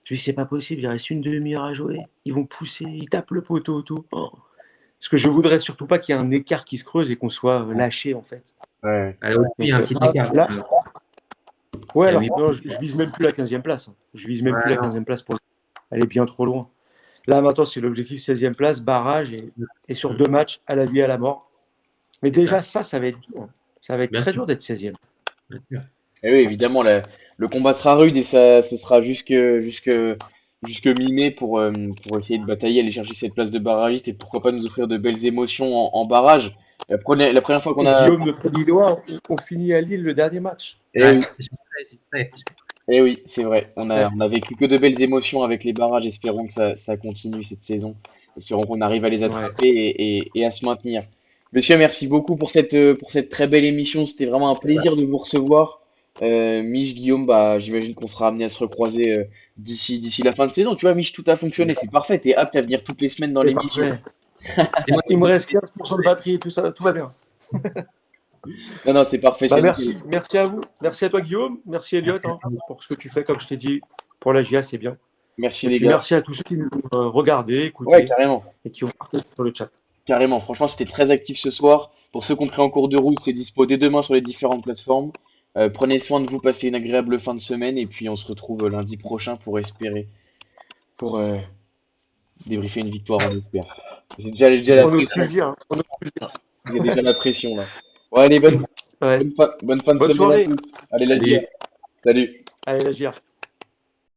Je me dis, c'est pas possible, il reste une demi-heure à jouer. Ils vont pousser, ils tapent le poteau, tout. Parce que je voudrais surtout pas qu'il y ait un écart qui se creuse et qu'on soit lâché en fait. Ouais. Alors, il y a un petit écart. Là, ouais, Ah alors oui. non, je vise même plus la 15e place. Je vise même Ouais, plus la non. 15e place pour. Elle est bien trop loin. Là maintenant, c'est l'objectif 16e place, barrage et sur 2 matchs à la vie et à la mort. Mais déjà, ça va être dur. Ça va être Bien très sûr. dur d'être 16e. Bien sûr. Et oui, évidemment, le combat sera rude et ça, ce sera jusque mi-mai pour essayer de batailler, aller chercher cette place de barragiste et pourquoi pas nous offrir de belles émotions en barrage. La première fois qu'on Et a. Guillaume, notre Lillois, on finit à Lille le dernier match. Eh Ouais, oui, j'y serai. oui, c'est vrai. On a vécu que de belles émotions avec les barrages. Espérons que ça continue cette saison. Espérons qu'on arrive à les Ouais. attraper et à se maintenir. Monsieur, merci beaucoup pour cette très belle émission. C'était vraiment un plaisir de vous recevoir. Mich, Guillaume, bah, j'imagine qu'on sera amené à se recroiser d'ici la fin de saison. Tu vois, Mich, tout a fonctionné. C'est parfait. T'es apte à venir toutes les semaines dans C'est l'émission. parfait. C'est moi Il me reste 15% de batterie et tout ça, tout va bien. Non, non, c'est parfait. Bah C'est merci, nickel. merci à vous. Merci à toi Guillaume, merci Elliot Merci. pour ce que tu fais, comme je t'ai dit, pour la GIA, c'est bien. Merci Et les puis gars. merci à tous ceux qui nous ont regardés, Ouais, écoutés carrément. et qui ont partagé sur le chat. Carrément. Franchement, c'était très actif ce soir. Pour ceux qui ont pris en cours de route, c'est dispo dès demain sur les différentes plateformes. Prenez soin de vous, passez une agréable fin de semaine et puis on se retrouve lundi prochain pour espérer, pour débriefer une victoire, on espère. J'ai déjà la On n'ose plus pression. le dire. On n'ose plus le dire. J'ai déjà la pression là. Bon, allez, Ouais. bonne fin de Bonne semaine à soirée. tous. Allez, la GIA. Salut. Salut. Allez la GIA.